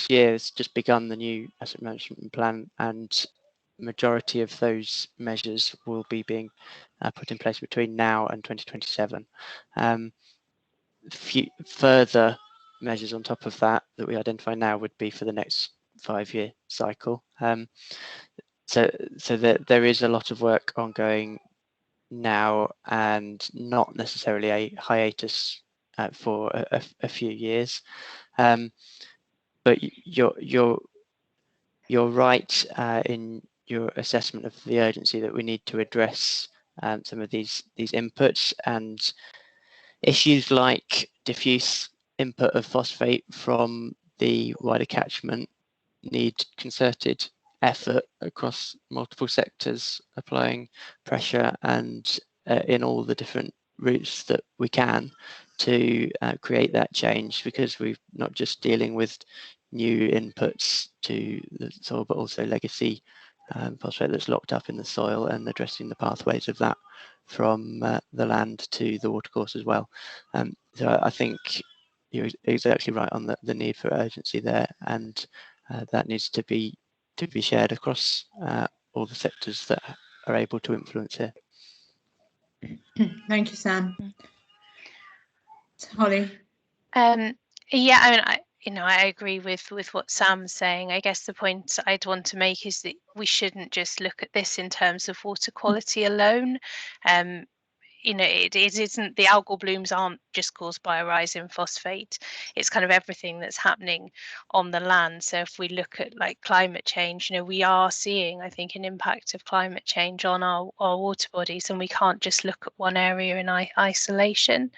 year has just begun the new asset management plan, and majority of those measures will be being put in place between now and 2027. Further measures on top of that we identify now would be for the next 5-year cycle. So there is a lot of work ongoing now, and not necessarily a hiatus for a few years. But you're right in your assessment of the urgency that we need to address some of these inputs, and issues like diffuse input of phosphate from the wider catchment need concerted effort across multiple sectors, applying pressure and in all the different routes that we can to create that change, because we're not just dealing with new inputs to the soil, but also legacy phosphate that's locked up in the soil, and addressing the pathways of that from the land to the watercourse as well. So I think you're exactly right on the need for urgency there, and that needs to be shared across all the sectors that are able to influence here. Thank you, Sam. Holly. Yeah, I mean, I agree with what Sam's saying. I guess the point I'd want to make is that we shouldn't just look at this in terms of water quality alone. it isn't, the algal blooms aren't just caused by a rise in phosphate. It's kind of everything that's happening on the land. So if we look at like climate change, we are seeing, I think, an impact of climate change on our water bodies, and we can't just look at one area in isolation.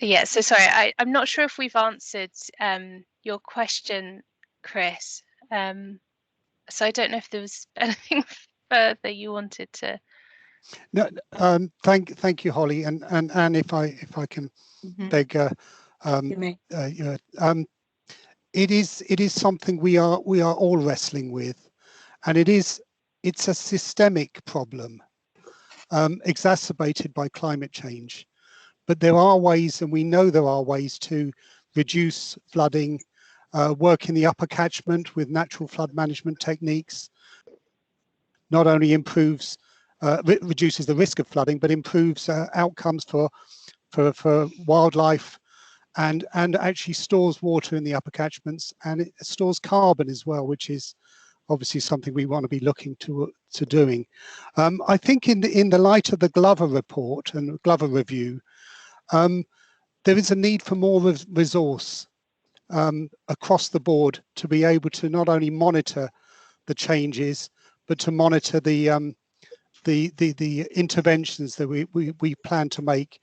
Yeah, so sorry, I'm not sure if we've answered your question, Chris. So I don't know if there was anything further you wanted to. No, thank you, Holly, and if I can beg, it is something we are all wrestling with, and it's a systemic problem, exacerbated by climate change. But there are ways, and we know there are ways to reduce flooding, work in the upper catchment with natural flood management techniques. Not only improves, reduces the risk of flooding, but improves outcomes for wildlife, and actually stores water in the upper catchments, and it stores carbon as well, which is obviously something we want to be looking to doing. I think in the light of the Glover report and Glover review, there is a need for more resource across the board to be able to not only monitor the changes, but to monitor the interventions that we plan to make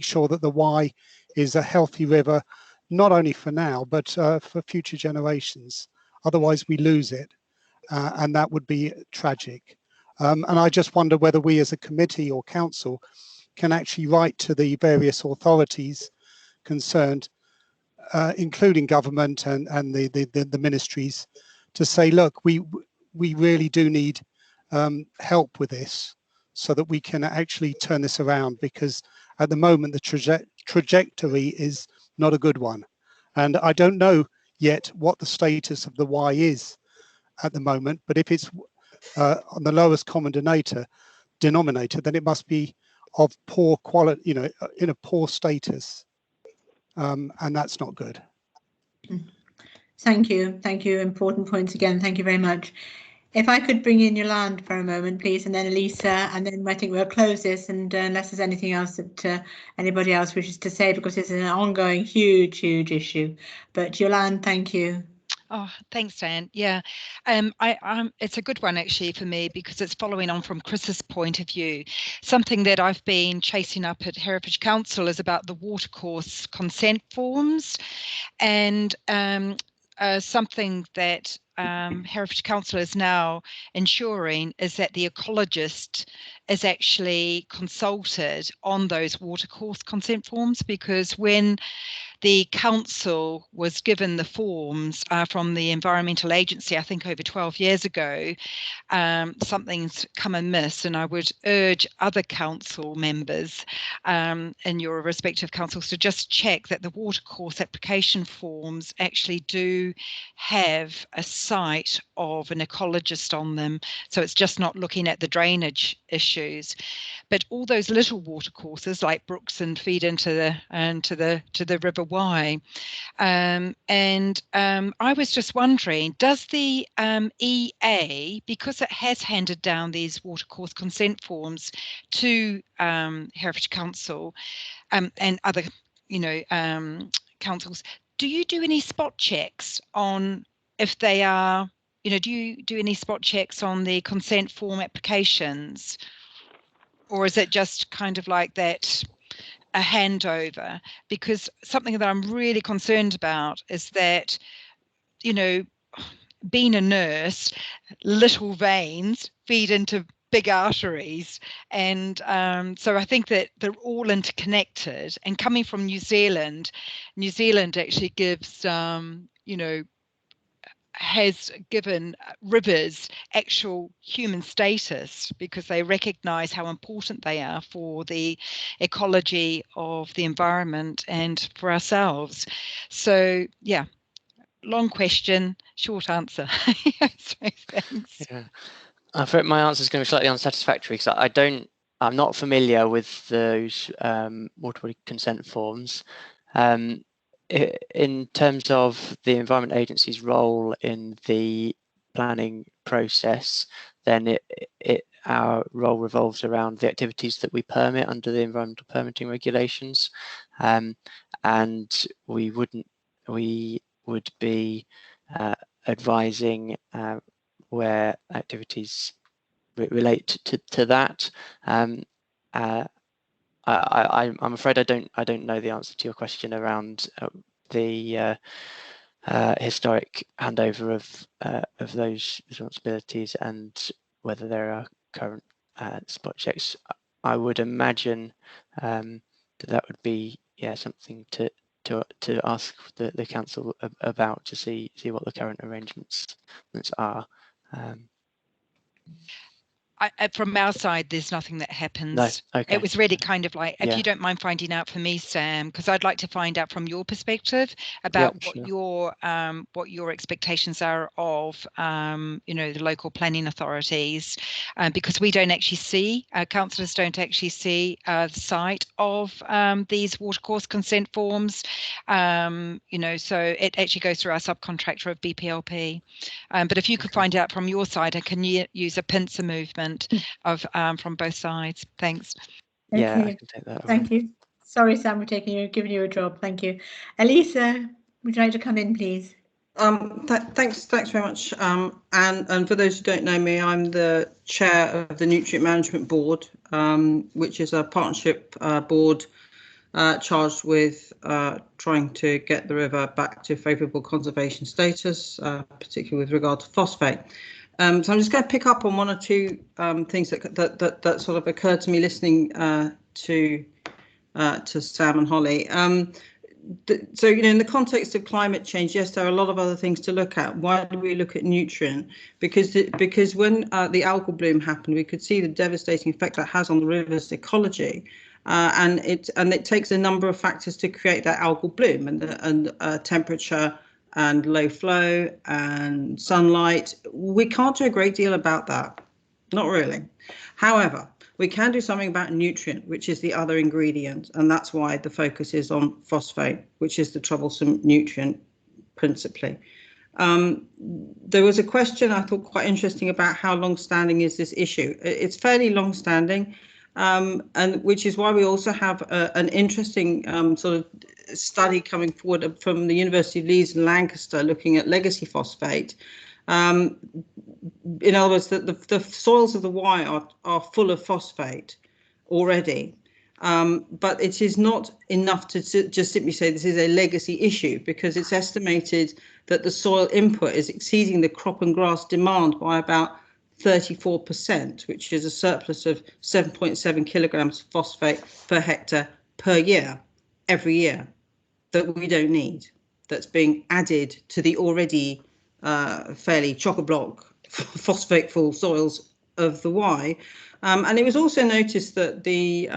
sure that the Wye is a healthy river, not only for now, but for future generations. Otherwise we lose it, and that would be tragic. And I just wonder whether we as a committee or council can actually write to the various authorities concerned, including government and the ministries, to say, look, we really do need help with this, so that we can actually turn this around, because at the moment the trajectory is not a good one. And I don't know yet what the status of the Wye is at the moment, but if it's on the lowest common denominator, then it must be of poor quality, in a poor status, and that's not good. Thank you. Important points again. Thank you very much. If I could bring in Yolande for a moment, please, and then Elisa, and then I think we'll close this, and unless there's anything else that anybody else wishes to say, because it's an ongoing huge issue. But Yolande, thank you. Oh, thanks, Diane. Yeah, it's a good one actually for me, because it's following on from Chris's point of view. Something that I've been chasing up at Heritage Council is about the watercourse consent forms, and something that Heritage Council is now ensuring is that the ecologist is actually consulted on those watercourse consent forms, because when the council was given the forms from the Environmental Agency, I think over 12 years ago, something's come amiss, and I would urge other council members in your respective councils to just check that the watercourse application forms actually do have a site of an ecologist on them, so it's just not looking at the drainage issues. But all those little watercourses like brooks and feed into the River Wye, and I was just wondering, does the EA, because it has handed down these watercourse consent forms to Heritage Council and other councils, do you do any spot checks on if they are, do you do any spot checks on the consent form applications? Or is it just kind of like that, a handover? Because something that I'm really concerned about is that, being a nurse, little veins feed into big arteries. And so I think that they're all interconnected. And coming from New Zealand actually gives, has given rivers actual human status, because they recognise how important they are for the ecology of the environment and for ourselves. So yeah, long question, short answer. So thanks. Yeah. I think my answer is going to be slightly unsatisfactory, because I'm not familiar with those water body consent forms. In terms of the Environment Agency's role in the planning process, then it our role revolves around the activities that we permit under the environmental permitting regulations, and we would be advising where activities relate to that. I'm afraid I don't know the answer to your question around the historic handover of those responsibilities and whether there are current spot checks. I would imagine that would be something to ask the council about, to see what the current arrangements are. From our side, there's nothing that happens. No, okay. It was really kind of like, if you don't mind finding out for me, Sam, because I'd like to find out from your perspective about what your expectations are of the local planning authorities, because we don't actually see, councillors don't actually see the site of these watercourse consent forms, so it actually goes through our subcontractor of BPLP. But if you could find out from your side, I can use a pincer movement of from both sides. Thanks. Yeah, I can take that. Thank you. Sorry, Sam, we're giving you a job. Thank you. Elisa, would you like to come in, please? Thanks very much. And for those who don't know me, I'm the chair of the Nutrient Management Board, which is a partnership board charged with trying to get the river back to favourable conservation status, particularly with regard to phosphate. So I'm just going to pick up on one or two things that sort of occurred to me listening to Sam and Holly. So, in the context of climate change, yes, there are a lot of other things to look at. Why do we look at nutrient? Because when the algal bloom happened, we could see the devastating effect that has on the river's ecology. And it takes a number of factors to create that algal bloom, and temperature and low flow and sunlight. We can't do a great deal about that, not really. However, we can do something about nutrient, which is the other ingredient, and that's why the focus is on phosphate, which is the troublesome nutrient principally. There was a question I thought quite interesting about how long-standing is this issue. It's fairly long-standing, and which is why we also have an interesting sort of study coming forward from the University of Leeds and Lancaster looking at legacy phosphate. In other words, the soils of the Wye are full of phosphate already, but it is not enough to just simply say this is a legacy issue, because it's estimated that the soil input is exceeding the crop and grass demand by about 34%, which is a surplus of 7.7 kilograms of phosphate per hectare per year, every year, that we don't need, that's being added to the already fairly chock-a-block phosphate-full soils of the Wye. And it was also noticed that the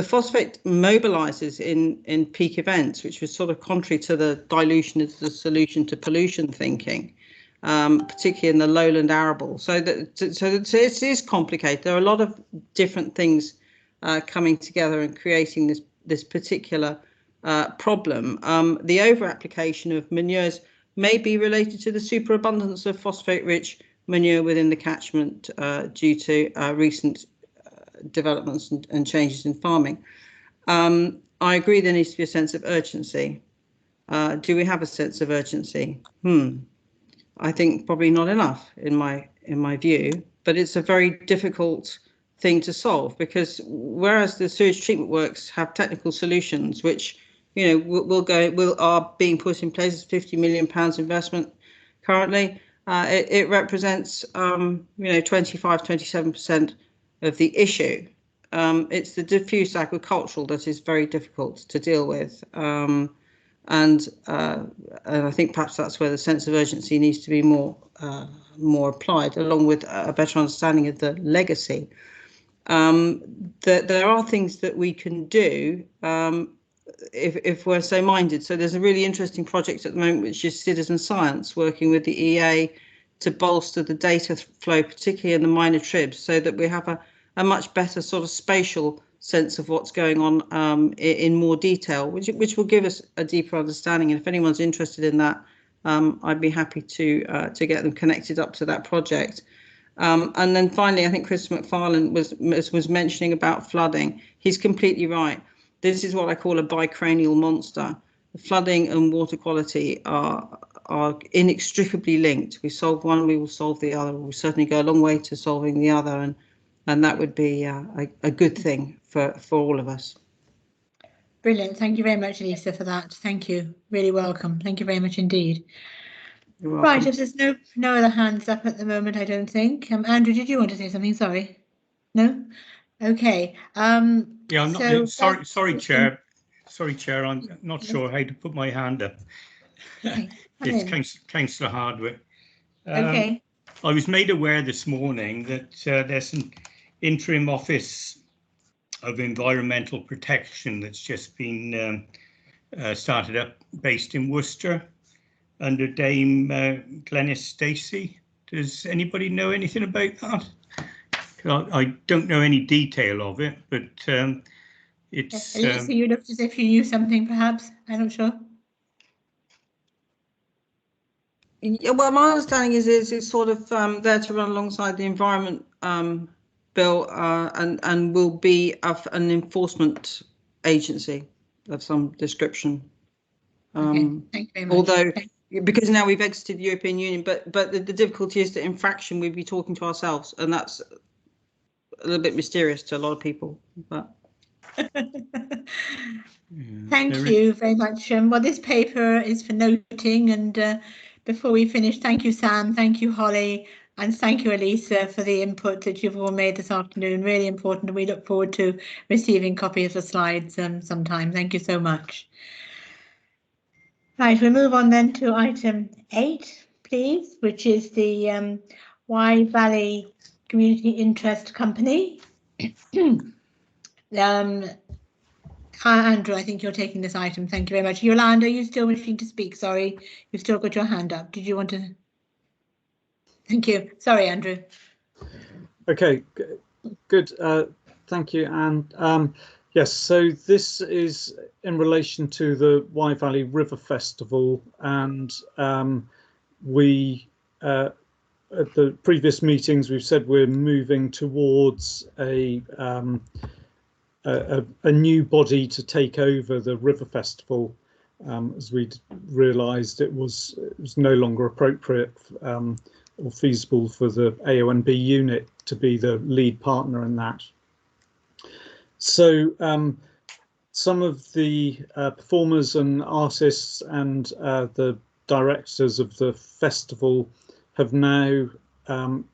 phosphate mobilizes in peak events, which was sort of contrary to the dilution is the solution to pollution thinking, particularly in the lowland arable. So it is complicated. There are a lot of different things coming together and creating this particular problem. The over-application of manures may be related to the superabundance of phosphate-rich manure within the catchment due to recent developments and changes in farming. I agree there needs to be a sense of urgency. Do we have a sense of urgency? I think probably not enough in my view, but it's a very difficult thing to solve, because whereas the sewage treatment works have technical solutions which are being put in place, as £50 million investment currently, it represents 25-27% of the issue. It's the diffuse agricultural that is very difficult to deal with, and I think perhaps that's where the sense of urgency needs to be more applied, along with a better understanding of the legacy. There are things that we can do if we're so minded. So there's a really interesting project at the moment, which is citizen science, working with the EA to bolster the data flow, particularly in the minor tribs, so that we have a much better sort of spatial sense of what's going on in more detail, which will give us a deeper understanding. And if anyone's interested in that, I'd be happy to get them connected up to that project. And then finally, I think Chris McFarlane was mentioning about flooding. He's completely right. This is what I call a bicranial monster. Flooding and water quality are inextricably linked. We solve one, we will solve the other. We'll certainly go a long way to solving the other, and that would be a good thing for all of us. Brilliant. Thank you very much, Lisa, for that. Thank you. Really welcome. Thank you very much indeed. Right, if there's no other hands up at the moment, I don't think. Andrew, did you want to say something? Sorry. No? Okay. Yeah, I'm not sorry, Chair. Sorry, Chair, I'm not sure how to put my hand up. Okay. It's Councillor Hardwick. Okay. I was made aware this morning that there's an interim office of environmental protection that's just been started up, based in Worcester, under Dame Glenys Stacey. Does anybody know anything about that? I don't know any detail of it, but it's... Elisa, you looked as if you knew something, perhaps. I'm not sure. Yeah, well, my understanding is it's sort of there to run alongside the Environment Bill and will be an enforcement agency of some description. Okay, thank you very much. Although, because now we've exited the European Union, but the difficulty is that infraction, we'd be talking to ourselves, and that's a little bit mysterious to a lot of people. But thank you very much. Well, this paper is for noting, and before we finish, thank you, Sam, thank you, Holly, and thank you, Elisa, for the input that you've all made this afternoon. Really important, and we look forward to receiving copies of the slides sometime. Thank you so much. Right, we move on then to item 8, please, which is the Wye Valley Community Interest Company. Andrew, I think you're taking this item. Thank you very much. Yolanda, are you still wishing to speak? Sorry, you've still got your hand up. Did you want to? Thank you. Sorry, Andrew. Okay, good. Thank you. And yes, so this is in relation to the Wye Valley River Festival, and we at the previous meetings we've said we're moving towards a new body to take over the River Festival, as we'd realised it was no longer appropriate or feasible for the AONB unit to be the lead partner in that. So some of the performers and artists and the directors of the festival have now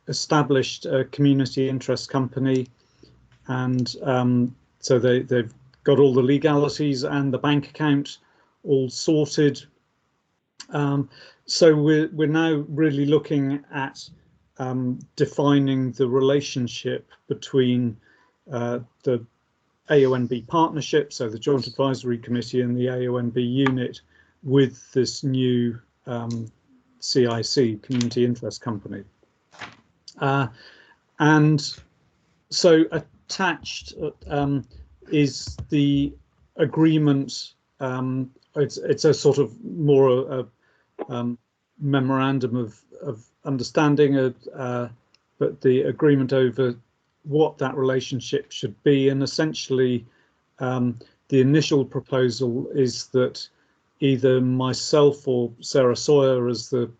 established a community interest company, and so they've got all the legalities and the bank account all sorted. So we're now really looking at defining the relationship between the AONB partnership, so the Joint Advisory Committee and the AONB unit, with this new CIC, Community Interest Company. And so attached is the agreement. It's a sort of more memorandum of understanding, but the agreement over what that relationship should be. And essentially the initial proposal is that either myself or Sarah Sawyer, as the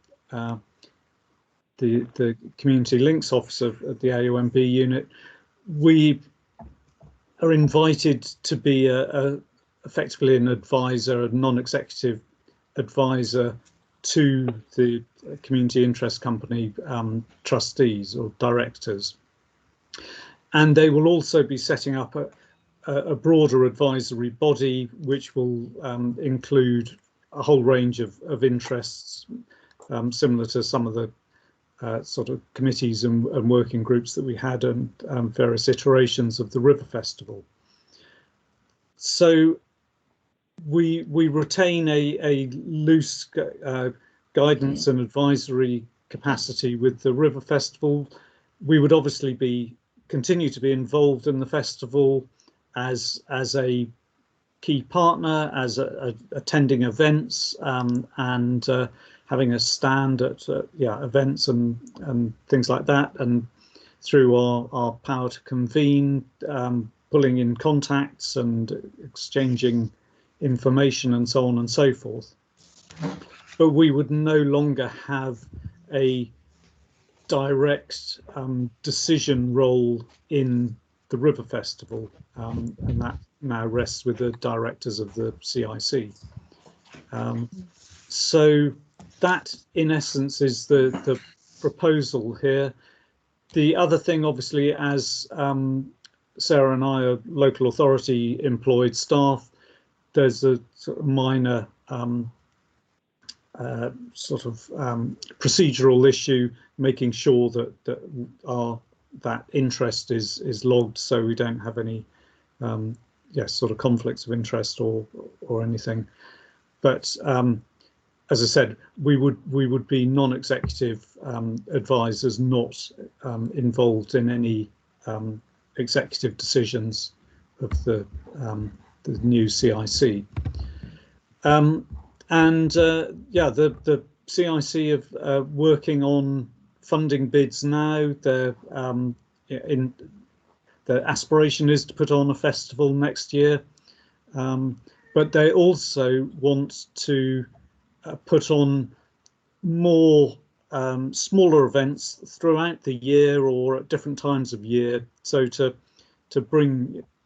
community links officer at the AONB unit, we are invited to be effectively an advisor, a non-executive advisor to the community interest company trustees or directors. And they will also be setting up a broader advisory body, which will include a whole range of interests, similar to some of the sort of committees and working groups that we had and various iterations of the River Festival. So we retain a loose guidance and advisory capacity with the River Festival. We would obviously continue to be involved in the festival as a key partner, as attending events, and having a stand at events and things like that, and through our power to convene, pulling in contacts and exchanging information and so on and so forth. But we would no longer have a direct decision role in the River Festival, and that now rests with the directors of the CIC. So that, in essence, is the proposal here. The other thing, obviously, as Sarah and I are local authority employed staff, there's a sort of minor procedural issue, making sure that interest is logged, so we don't have any sort of conflicts of interest or anything. But as I said, we would be non-executive advisors, not involved in any executive decisions of the new CIC. The CIC are working on funding bids now. Their aspiration is to put on a festival next year, but they also want to put on more smaller events throughout the year or at different times of year, so to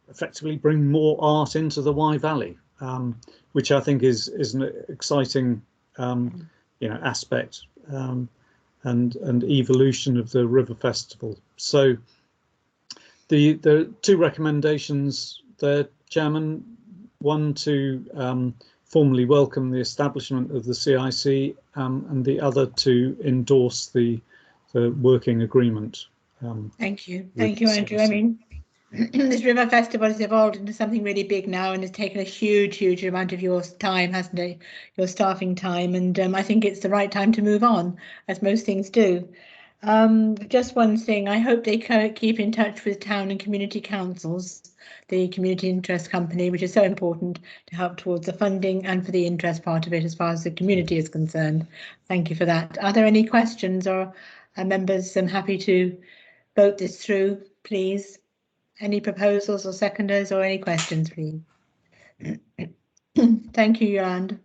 effectively bring more art into the Wye Valley, which I think is an exciting aspect and evolution of the River Festival. So the two recommendations there, Chairman: one, to formally welcome the establishment of the CIC, and the other to endorse the working agreement. Thank you, Andrew. I mean, this River Festival has evolved into something really big now, and has taken a huge amount of your time, hasn't it? Your staffing time, and I think it's the right time to move on, as most things do. Just one thing, I hope they keep in touch with town and community councils, the community interest company, which is so important to help towards the funding and for the interest part of it as far as the community is concerned. Thank you for that. Are there any questions, or are members happy to vote this through, please? Any proposals or seconders or any questions, please? Thank you, Yolanda.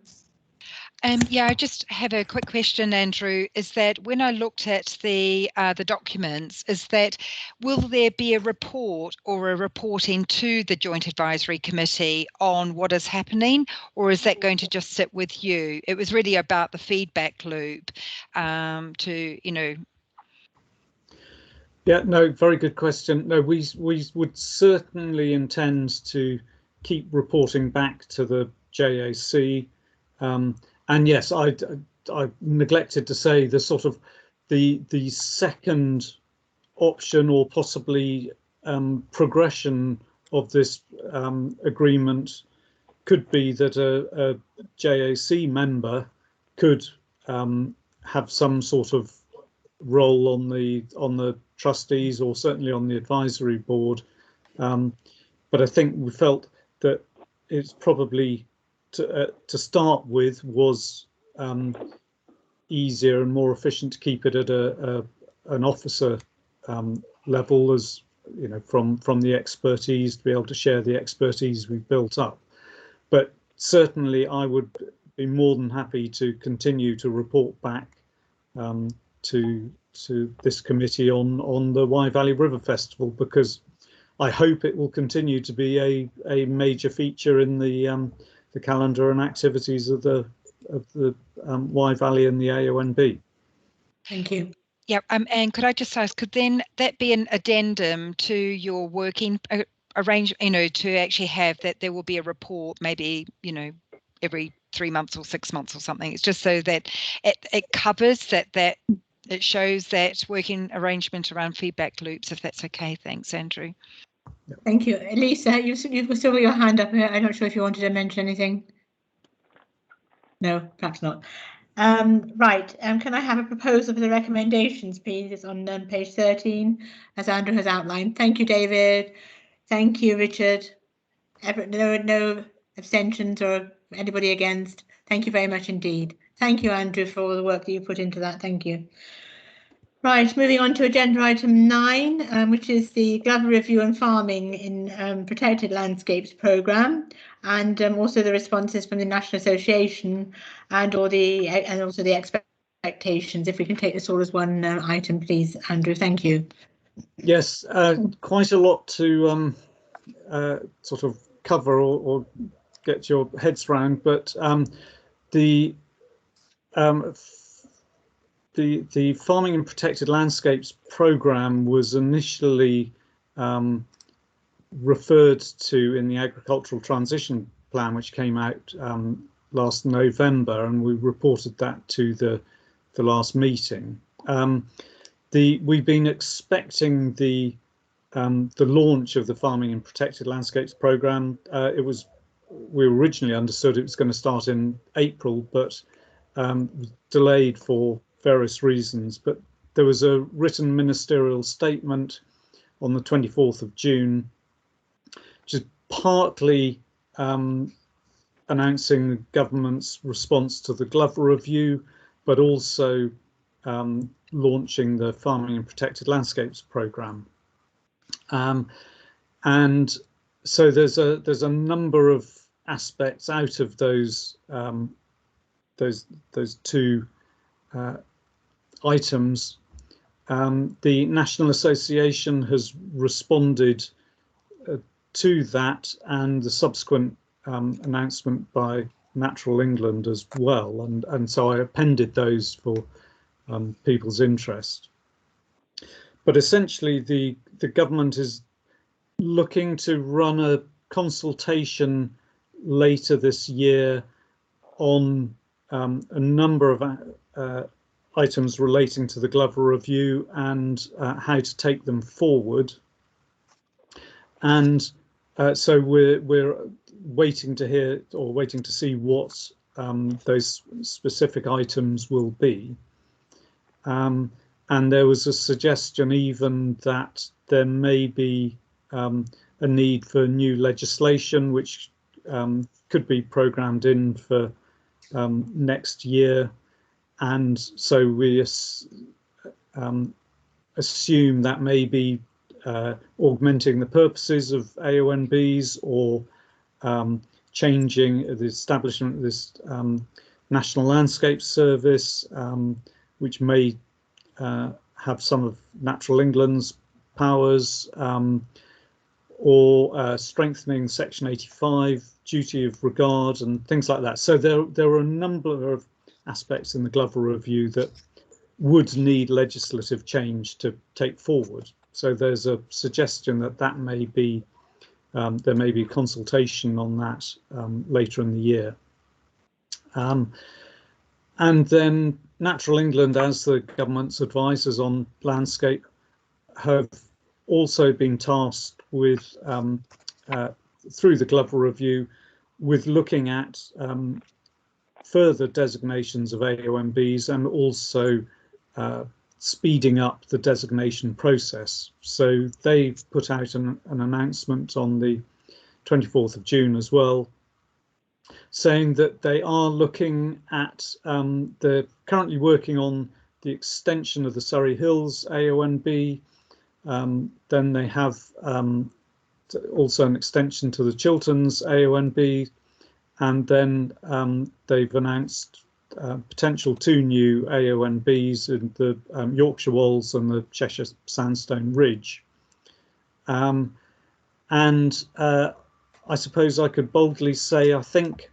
Yeah, I just have a quick question, Andrew. Is that when I looked at the documents, is that will there be a report or a reporting to the Joint Advisory Committee on what is happening, or is that going to just sit with you? It was really about the feedback loop Yeah, no, very good question. No, we would certainly intend to keep reporting back to the JAC. And yes, I neglected to say the sort of the second option, or possibly progression of this agreement, could be that a JAC member could have some sort of role on the trustees, or certainly on the advisory board. But I think we felt that it's probably to start with was easier and more efficient to keep it at an officer level, as you know, from the expertise, to be able to share the expertise we've built up. But certainly I would be more than happy to continue to report back to this committee on the Wye Valley River Festival, because I hope it will continue to be a major feature in the calendar and activities of the Wye Valley and the AONB. Thank you. Yeah, and could I just ask, could then that be an addendum to your working arrange, to actually have that there will be a report, maybe, every 3 months or 6 months or something? It's just so that it covers that it shows that working arrangement around feedback loops, if that's okay. Thanks, Andrew. Thank you. Lisa, you've still got your hand up here. I'm not sure if you wanted to mention anything. No, perhaps not. Right, can I have a proposal for the recommendations, please? It's on page 13, as Andrew has outlined. Thank you, David. Thank you, Richard. No abstentions or anybody against. Thank you very much indeed. Thank you, Andrew, for all the work that you put into that. Thank you. Right, moving on to agenda item 9, which is the Glover Review on Farming in Protected Landscapes programme, and also the responses from the National Association and also the expectations. If we can take this all as one item, please, Andrew. Thank you. Yes, quite a lot to sort of cover or get your heads round, but the Farming in Protected Landscapes programme was initially referred to in the Agricultural Transition Plan, which came out last November, and we reported that to the last meeting. We've been expecting the launch of the Farming in Protected Landscapes programme. We originally understood it was going to start in April, but delayed for various reasons. But there was a written ministerial statement on the 24th of June, which is partly announcing the government's response to the Glover Review, but also launching the Farming in Protected Landscapes programme. And so there's a number of aspects out of those two items. The National Association has responded to that and the subsequent announcement by Natural England as well, and so I appended those for people's interest. But essentially the government is looking to run a consultation later this year on a number of items relating to the Glover Review and how to take them forward. And so we're waiting to hear or waiting to see what those specific items will be. And there was a suggestion even that there may be a need for new legislation, which could be programmed in for next year. And so we assume that may be augmenting the purposes of AONBs or changing the establishment of this National Landscape Service, which may have some of Natural England's powers, or strengthening Section 85, duty of regard, and things like that. So there are a number of aspects in the Glover Review that would need legislative change to take forward. So there's a suggestion that there may be consultation on that later in the year. And then Natural England, as the government's advisors on landscape, have also been tasked with, through the Glover Review, with looking at further designations of AONBs and also speeding up the designation process. So they put out an announcement on the 24th of June as well, saying that they are looking at, they're currently working on the extension of the Surrey Hills AONB. Then they have also an extension to the Chilterns AONB, and then they've announced potential 2 new AONBs in the Yorkshire Wolds and the Cheshire Sandstone Ridge. And I suppose I could boldly say, I think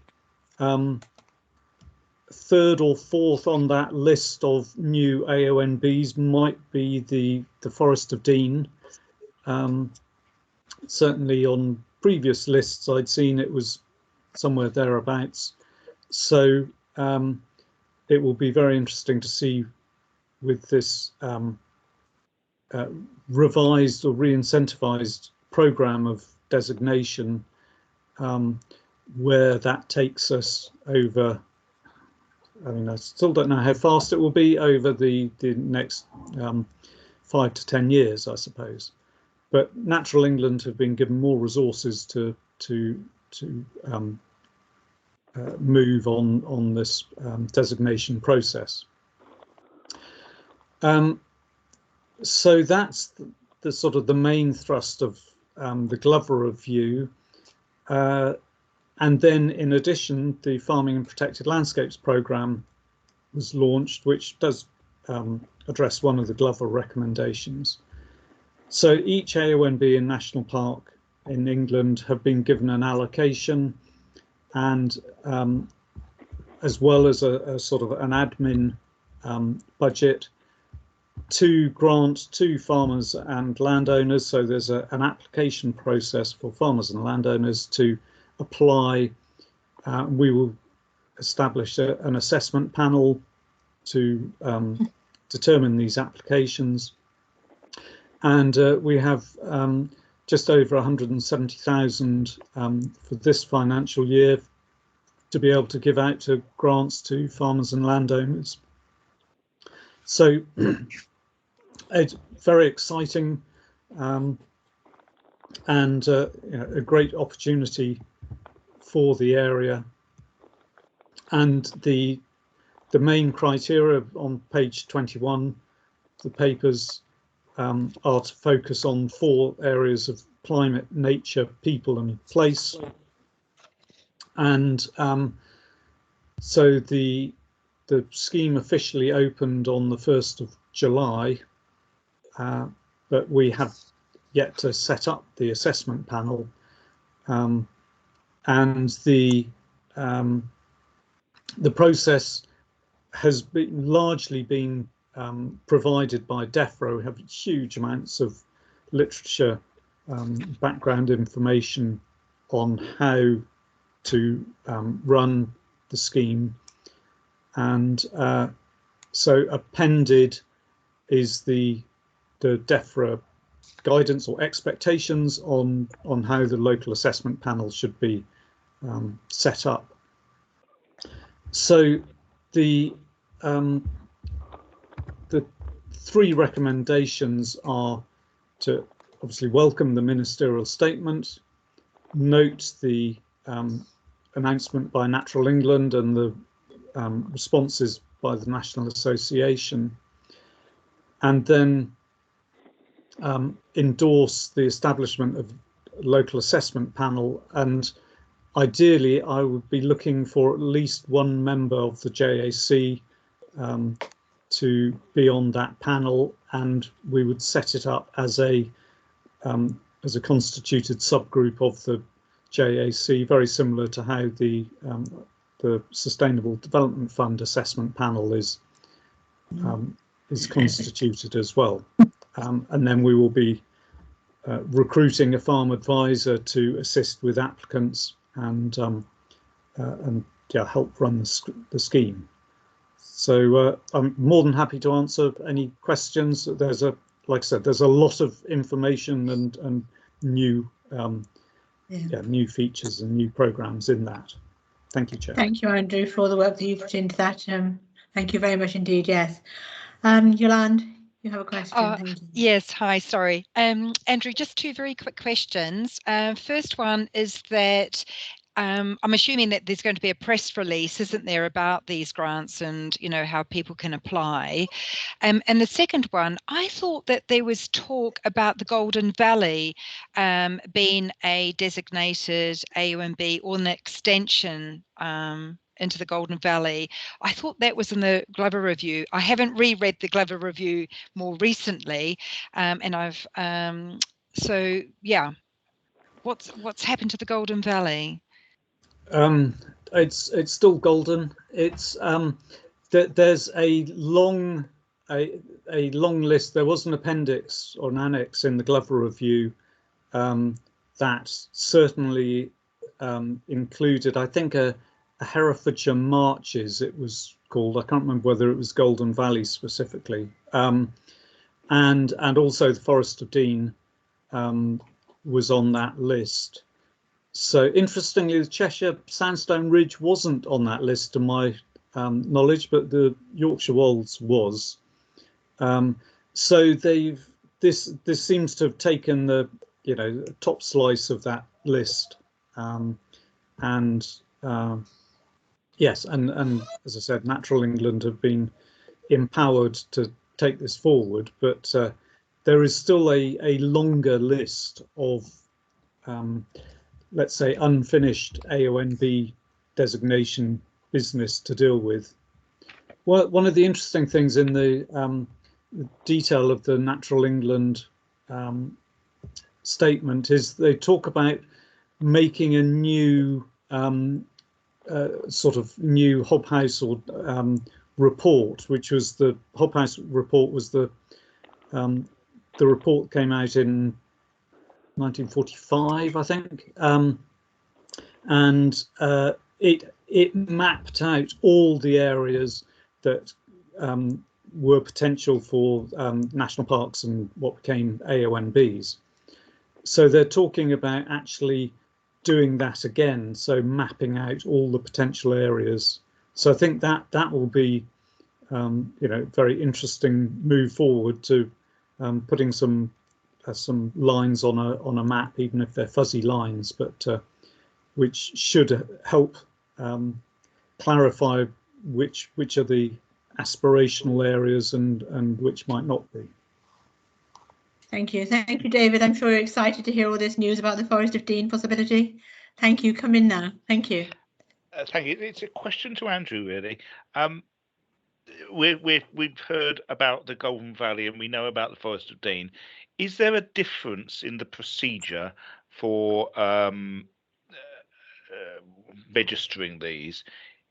third or fourth on that list of new AONBs might be the Forest of Dean. Certainly on previous lists I'd seen it was somewhere thereabouts. So it will be very interesting to see with this revised or re-incentivized programme of designation, where that takes us over. I mean, I still don't know how fast it will be over the next 5 to 10 years, I suppose. But Natural England have been given more resources to move on this designation process. So that's the sort of the main thrust of the Glover Review. And then in addition, the Farming and Protected Landscapes programme was launched, which does address one of the Glover recommendations. So each AONB and national park in England have been given an allocation, and as well as a sort of an admin budget to grant to farmers and landowners. So there's an application process for farmers and landowners to apply. We will establish an assessment panel to determine these applications, and we have just over 170,000 for this financial year to be able to give out to grants to farmers and landowners. So it's very exciting, and you know, a great opportunity for the area. And the main criteria on page 21, the papers are to focus on 4 areas of climate, nature, people and place. And so the scheme officially opened on the 1st of July, but we have yet to set up the assessment panel, and the process has largely been provided by DEFRA. We have huge amounts of literature, background information on how to run the scheme, and so appended is the DEFRA guidance or expectations on how the local assessment panel should be set up. So the 3 recommendations are to obviously welcome the ministerial statement, note the announcement by Natural England and the responses by the National Association, and then endorse the establishment of a local assessment panel. And ideally, I would be looking for at least 1 member of the JAC to be on that panel, and we would set it up as a constituted subgroup of the JAC, very similar to how the Sustainable Development Fund assessment panel is constituted as well. And then we will be recruiting a farm advisor to assist with applicants and yeah, help run the scheme. So I'm more than happy to answer any questions. There's like I said, there's a lot of information and new new features and new programs in that. Thank you, Chair. Thank you, Andrew, for the work that you've put into that. Thank you very much indeed. Yes, Yolande, you have a question. Thank you. Yes, hi, sorry. Andrew, just 2 very quick questions. First one is that I'm assuming that there's going to be a press release, isn't there, about these grants and, you know, how people can apply. And the second one, I thought that there was talk about the Golden Valley being a designated AONB or an extension into the Golden Valley. I thought that was in the Glover Review. I haven't reread the Glover Review more recently, and I've so yeah. What's happened to the Golden Valley? It's still golden. It's there's a long list. There was an appendix or an annex in the Glover Review that certainly included, I think, a Herefordshire Marches, it was called. I can't remember whether it was Golden Valley specifically, and also the Forest of Dean was on that list. So interestingly, the Cheshire Sandstone Ridge wasn't on that list to my knowledge, but the Yorkshire Wolds was. So this seems to have taken the top slice of that list, and yes, and as I said, Natural England have been empowered to take this forward, but there is still a longer list of, let's say, unfinished AONB designation business to deal with. Well, one of the interesting things in the detail of the Natural England statement is they talk about making a new sort of new Hobhouse or report, which was the Hobhouse report was the report came out in 1945, I think, and it mapped out all the areas that were potential for national parks and what became AONBs. So they're talking about actually doing that again, so mapping out all the potential areas. So I think that will be, you know, very interesting move forward to putting some lines on a map, even if they're fuzzy lines, but which should help clarify which are the aspirational areas and which might not be. Thank you, David. I'm sure you're excited to hear all this news about the Forest of Dean possibility. Thank you. Come in now. Thank you. Thank you. It's a question to Andrew, really. We've heard about the Golden Valley and we know about the Forest of Dean. Is there a difference in the procedure for registering these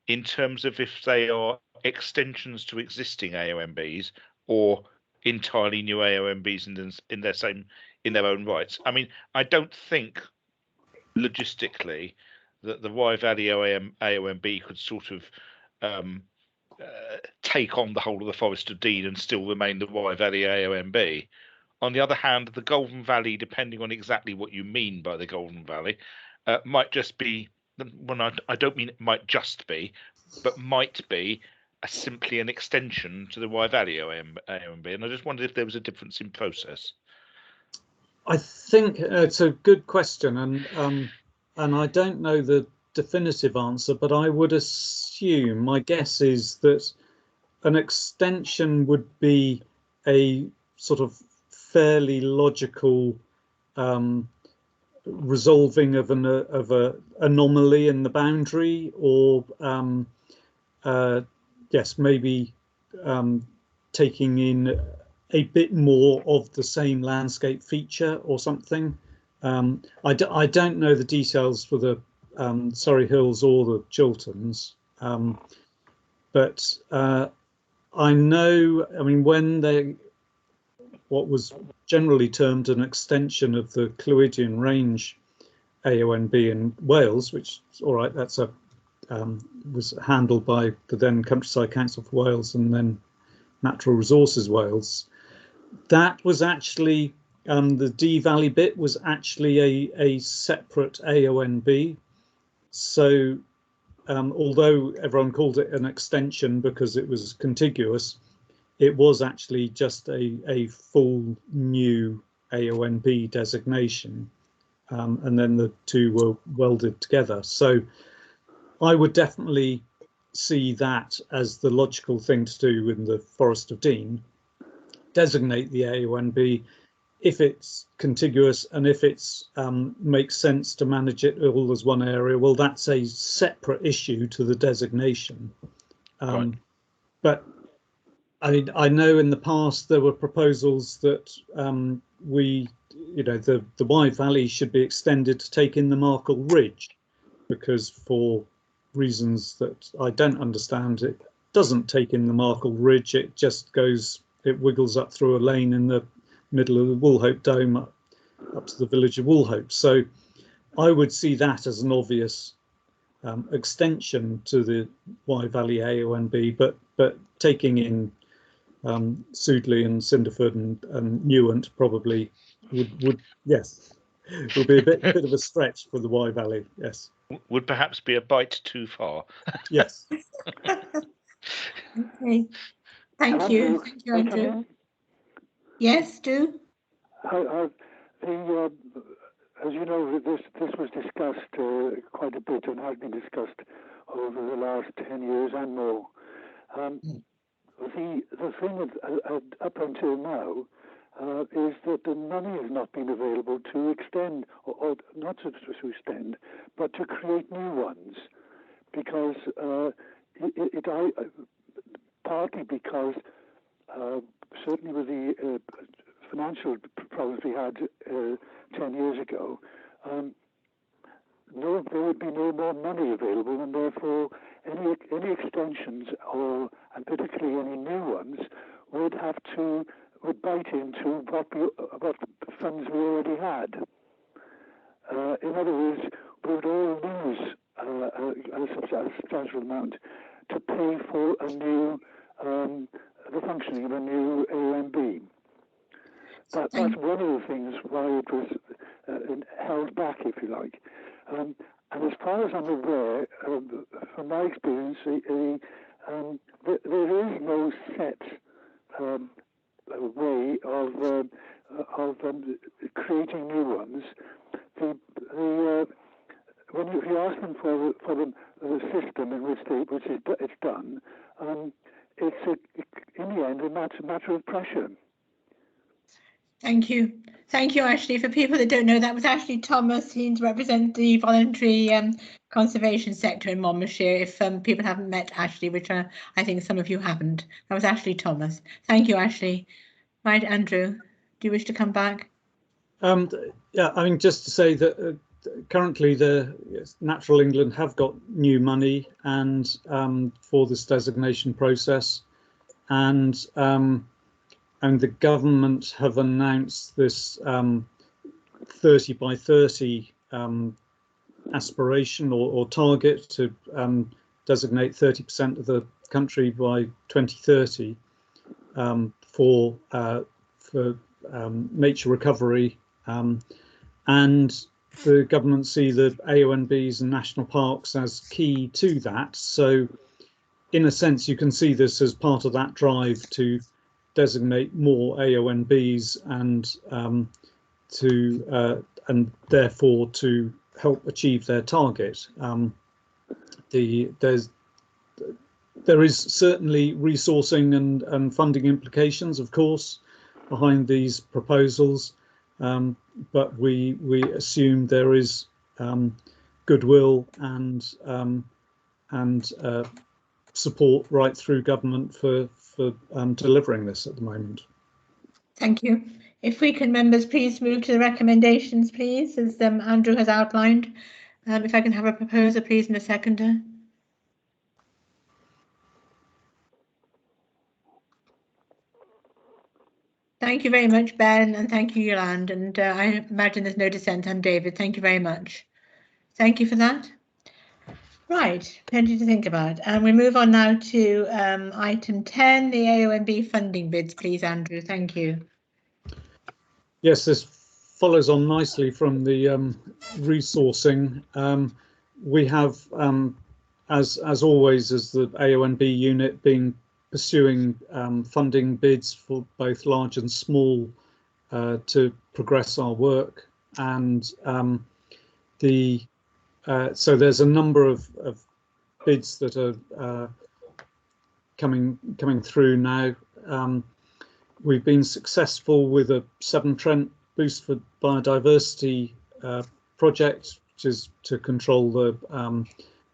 in terms of if they are extensions to existing AONBs or entirely new AONBs in their own rights? I mean, I don't think logistically that the Wye Valley AONB could sort of take on the whole of the Forest of Dean and still remain the Wye Valley AONB. On the other hand, the Golden Valley, depending on exactly what you mean by the Golden Valley, might just be, well, I don't mean it might just be, but might be simply an extension to the Wye Valley AONB. And I just wondered if there was a difference in process. I think it's a good question, and I don't know the definitive answer, but I would assume, my guess is that an extension would be a sort of fairly logical resolving of a anomaly in the boundary, or yes, maybe taking in a bit more of the same landscape feature or something. I don't know the details for the Surrey Hills or the Chilterns, but I know, I mean, when what was generally termed an extension of the Clwydian Range AONB in Wales, which is all right, that's was handled by the then Countryside Council for Wales and then Natural Resources Wales. That was actually, the Dee Valley bit was actually a separate AONB. So although everyone called it an extension because it was contiguous, it was actually just a full new AONB designation, and then the two were welded together. So I would definitely see that as the logical thing to do in the Forest of Dean. Designate the AONB if it's contiguous, and if it's makes sense to manage it all as one area, well, that's a separate issue to the designation. Right. But I know in the past there were proposals that the Wye Valley should be extended to take in the Markle Ridge, because for reasons that I don't understand, it doesn't take in the Markle Ridge. It just it wiggles up through a lane in the middle of the Woolhope Dome up to the village of Woolhope. So I would see that as an obvious extension to the Wye Valley AONB, but taking in Sudeley and Cinderford and Newent probably would yes, would be a bit of a stretch for the Wye Valley. Yes, would perhaps be a bite too far. Yes. Okay. Thank you, Andrew. Yes, Stu. As you know, this was discussed quite a bit and has been discussed over the last 10 years and more. The thing that, up until now is that the money has not been available to extend, or not to extend, but to create new ones, because partly because certainly with the financial problems we had 10 years ago, there would be no more money available, and therefore any extensions, and particularly any new ones, would bite into what funds we already had. In other words, we would all lose a substantial amount to pay for the functioning of a new AONB. That's one of the things why it was held back, if you like. And as far as I'm aware, from my experience, there is no set way of creating new ones. When you ask them for the system in which it's done, it's in the end a matter of pressure. Thank you. Thank you, Ashley. For people that don't know, that was Ashley Thomas. He represents the voluntary conservation sector in Monmouthshire. If people haven't met Ashley, which I think some of you haven't, that was Ashley Thomas. Thank you, Ashley. Right, Andrew, do you wish to come back? Yeah, I mean, just to say that currently the Natural England have got new money and for this designation process, and the government have announced this 30 by 30 aspiration or target to designate 30% of the country by 2030 for nature recovery, and the government see the AONBs and national parks as key to that. So in a sense, you can see this as part of that drive to designate more AONBs and therefore to help achieve their target. There is certainly resourcing and funding implications, of course, behind these proposals, but we assume there is goodwill and support right through government for delivering this at the moment. Thank you. If we can, members, please move to the recommendations, please, as Andrew has outlined. If I can have a proposer, please, and a seconder. Thank you very much, Ben, and thank you, Yolande. And I imagine there's no dissent on David. Thank you very much. Thank you for that. Right, plenty to think about. And we move on now to item 10, the AONB funding bids, please, Andrew. Thank you. Yes, this follows on nicely from the resourcing. We have, as always, as the AONB unit, been pursuing funding bids for both large and small to progress our work, and so there's a number of bids that are coming through now. We've been successful with a Severn Trent Boost for Biodiversity project, which is to control the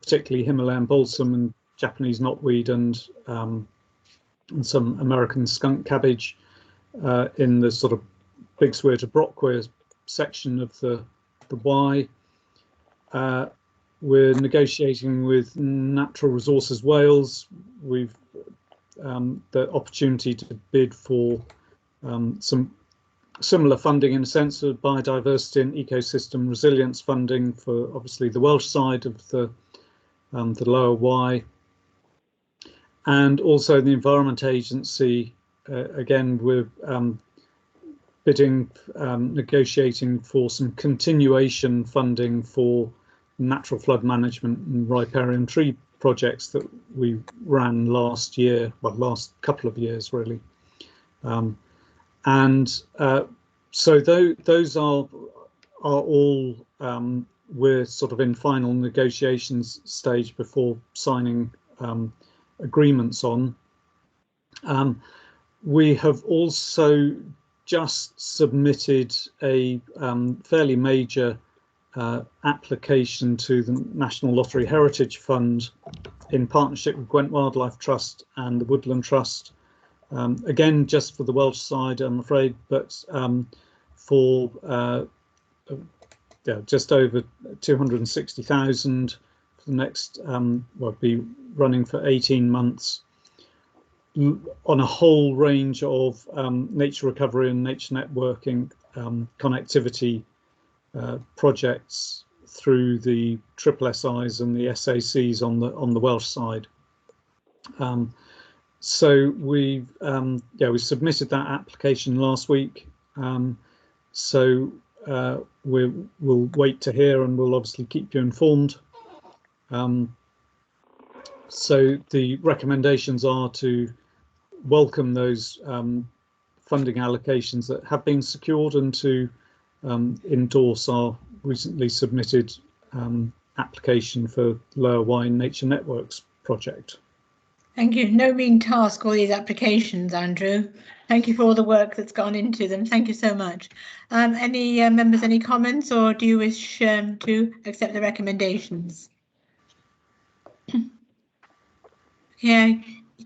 particularly Himalayan balsam and Japanese knotweed and some American skunk cabbage in the sort of Big Swear to Brockware section of the Wye. We're negotiating with Natural Resources Wales. We've the opportunity to bid for some similar funding in a sense of biodiversity and ecosystem resilience funding for obviously the Welsh side of the Lower Wye, and also the Environment Agency. Again, we're bidding, negotiating for some continuation funding for natural flood management and riparian tree projects that we ran last year, well, last couple of years really. So those are all we're sort of in final negotiations stage before signing agreements on. We have also just submitted a fairly major application to the National Lottery Heritage Fund in partnership with Gwent Wildlife Trust and the Woodland Trust. Again, just for the Welsh side, I'm afraid, but for just over 260,000 for the next, will be running for 18 months on a whole range of nature recovery and nature networking connectivity projects through the SSSIs and the SACs on the Welsh side. So we submitted that application last week. So we'll wait to hear, and we'll obviously keep you informed. So the recommendations are to welcome those funding allocations that have been secured, and to endorse our recently submitted application for Lower Wye Nature Networks project. Thank you. No mean task, all these applications, Andrew. Thank you for all the work that's gone into them. Thank you so much. Any members, any comments, or do you wish to accept the recommendations? Yeah,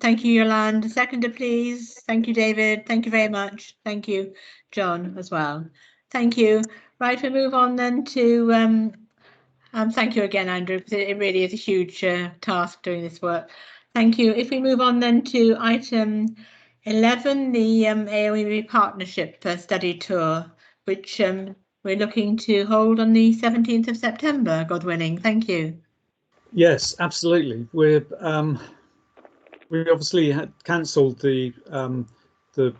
thank you, Yolande. Seconder, please. Thank you, David. Thank you very much. Thank you, John, as well. Thank you. Right, we move on then to, thank you again, Andrew, because it really is a huge task doing this work. Thank you. If we move on then to item 11, the AONB partnership study tour, which we're looking to hold on the 17th of September, God willing. Thank you. Yes, absolutely. We obviously had cancelled the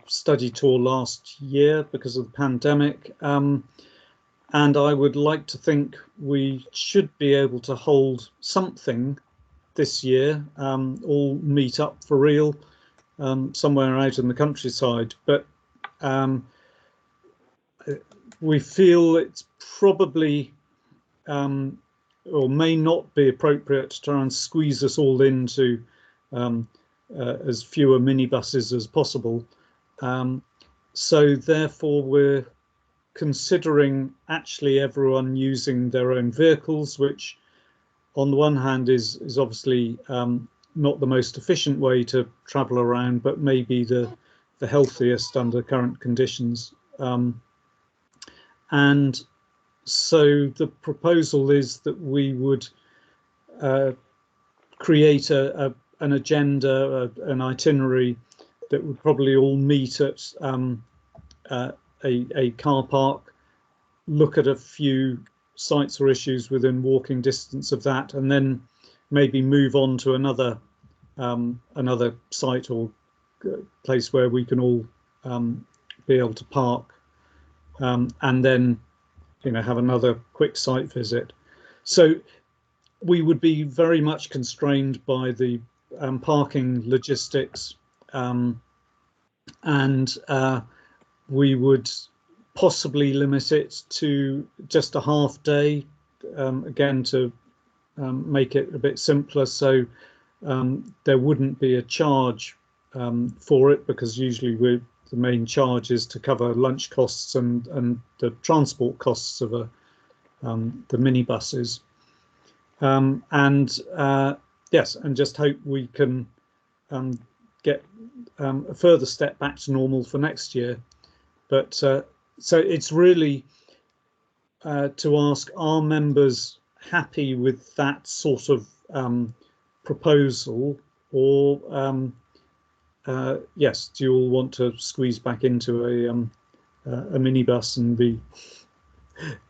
study tour last year because of the pandemic, and I would like to think we should be able to hold something this year, all meet up for real somewhere out in the countryside, but we feel it's probably or may not be appropriate to try and squeeze us all into as fewer minibuses as possible. So therefore we're considering actually everyone using their own vehicles, which on the one hand is obviously not the most efficient way to travel around, but maybe the healthiest under current conditions. And so the proposal is that we would create an agenda, an itinerary that would probably all meet at a car park, look at a few sites or issues within walking distance of that, and then maybe move on to another site or place where we can all be able to park, and then have another quick site visit. So we would be very much constrained by the parking logistics, and we would possibly limit it to just a half day, again to make it a bit simpler, so there wouldn't be a charge for it, because usually the main charge is to cover lunch costs and the transport costs of the minibuses. Yes, and just hope we can get a further step back to normal for next year. But so it's really to ask, are members happy with that sort of proposal, or yes, do you all want to squeeze back into a minibus and be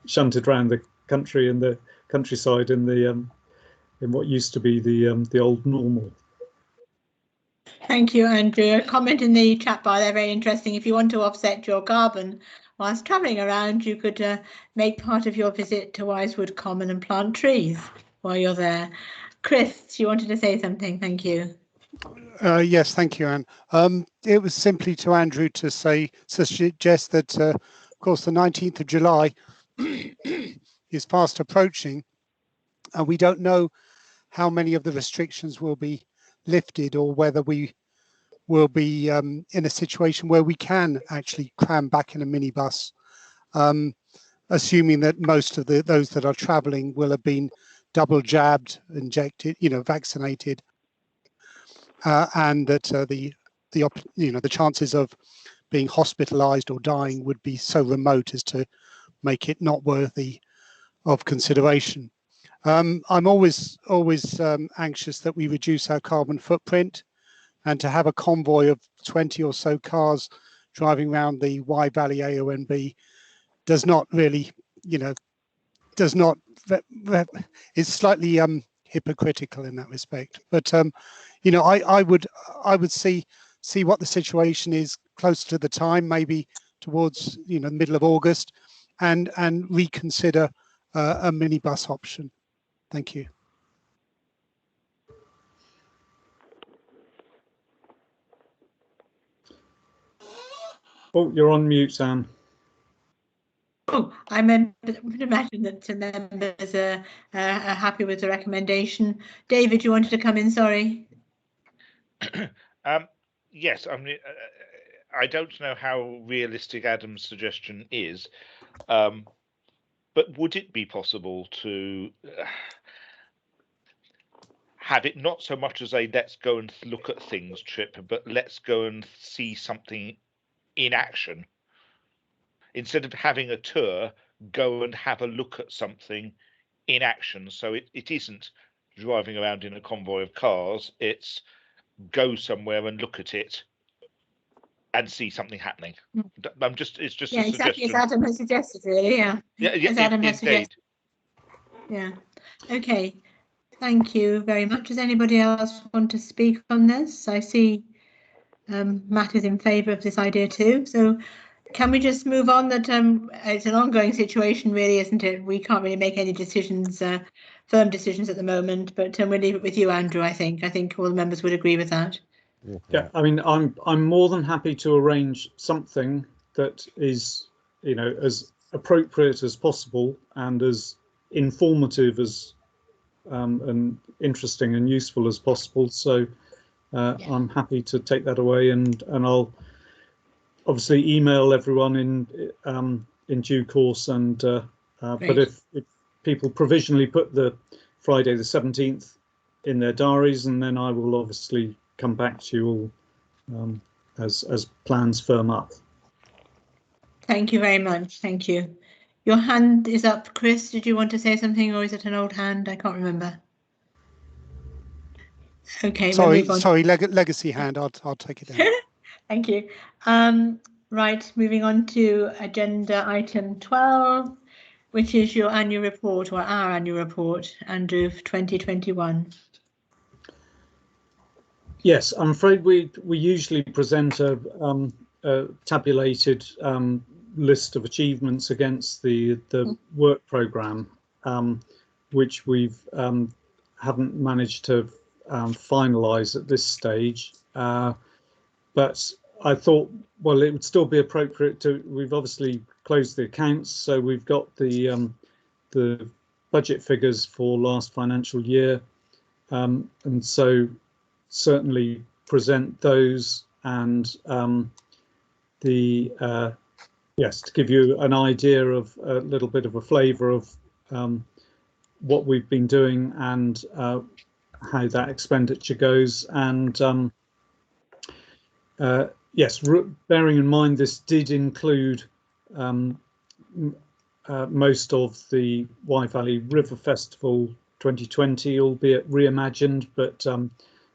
shunted around the country and the countryside in what used to be the old normal? Thank you, Andrew. A comment in the chat bar there, very interesting. If you want to offset your carbon whilst travelling around, you could make part of your visit to Wisewood Common and plant trees while you're there. Chris, you wanted to say something. Thank you. Yes, thank you, Anne. It was simply to Andrew to suggest that, of course, the 19th of July is fast approaching, and we don't know how many of the restrictions will be lifted, or whether we will be in a situation where we can actually cram back in a minibus, assuming that most of those that are travelling will have been double jabbed, injected, vaccinated, and that the chances of being hospitalised or dying would be so remote as to make it not worthy of consideration. I'm always anxious that we reduce our carbon footprint, and to have a convoy of 20 or so cars driving around the Wye Valley AONB does not really, is slightly hypocritical in that respect. But I would see what the situation is closer to the time, maybe towards the middle of August, and reconsider a minibus option. Thank you. Oh, you're on mute, Anne. Oh, I would imagine that the members are happy with the recommendation. David, you wanted to come in, sorry. Yes, I mean, I don't know how realistic Adam's suggestion is, but would it be possible to have it not so much as a let's go and look at things trip, but let's go and see something in action? Instead of having a tour, go and have a look at something in action. So it isn't driving around in a convoy of cars, it's go somewhere and look at it and see something happening. It's just a exactly suggestion. as Adam has suggested, really. Yeah, as Adam has indeed. suggested. Yeah. Okay. Thank you very much. Does anybody else want to speak on this? I see Matt is in favour of this idea too. So can we just move on? That it's an ongoing situation, really, isn't it? We can't really make any decisions, firm decisions at the moment. But we'll leave it with you, Andrew. I think all the members would agree with that. Yeah, I mean, I'm more than happy to arrange something that is, as appropriate as possible and as informative as and interesting and useful as possible. So I'm happy to take that away, and I'll obviously email everyone in due course. And but if people provisionally put the Friday the 17th in their diaries, and then I will obviously come back to you all as plans firm up. Thank you very much. Thank you. Your hand is up, Chris. Did you want to say something, or is it an old hand? I can't remember. Okay. Sorry, legacy hand. I'll take it down. Thank you. Right, moving on to agenda item 12, which is your annual report, or our annual report, Andrew, for 2021. Yes, I'm afraid we usually present a tabulated list of achievements against the work programme, which we've haven't managed to finalise at this stage. But I thought, well, it would still be appropriate to. We've obviously closed the accounts, so we've got the budget figures for last financial year, and so certainly present those, and yes, to give you an idea of a little bit of a flavour of what we've been doing and how that expenditure goes. And yes, bearing in mind this did include most of the Wye Valley River Festival 2020, albeit reimagined, but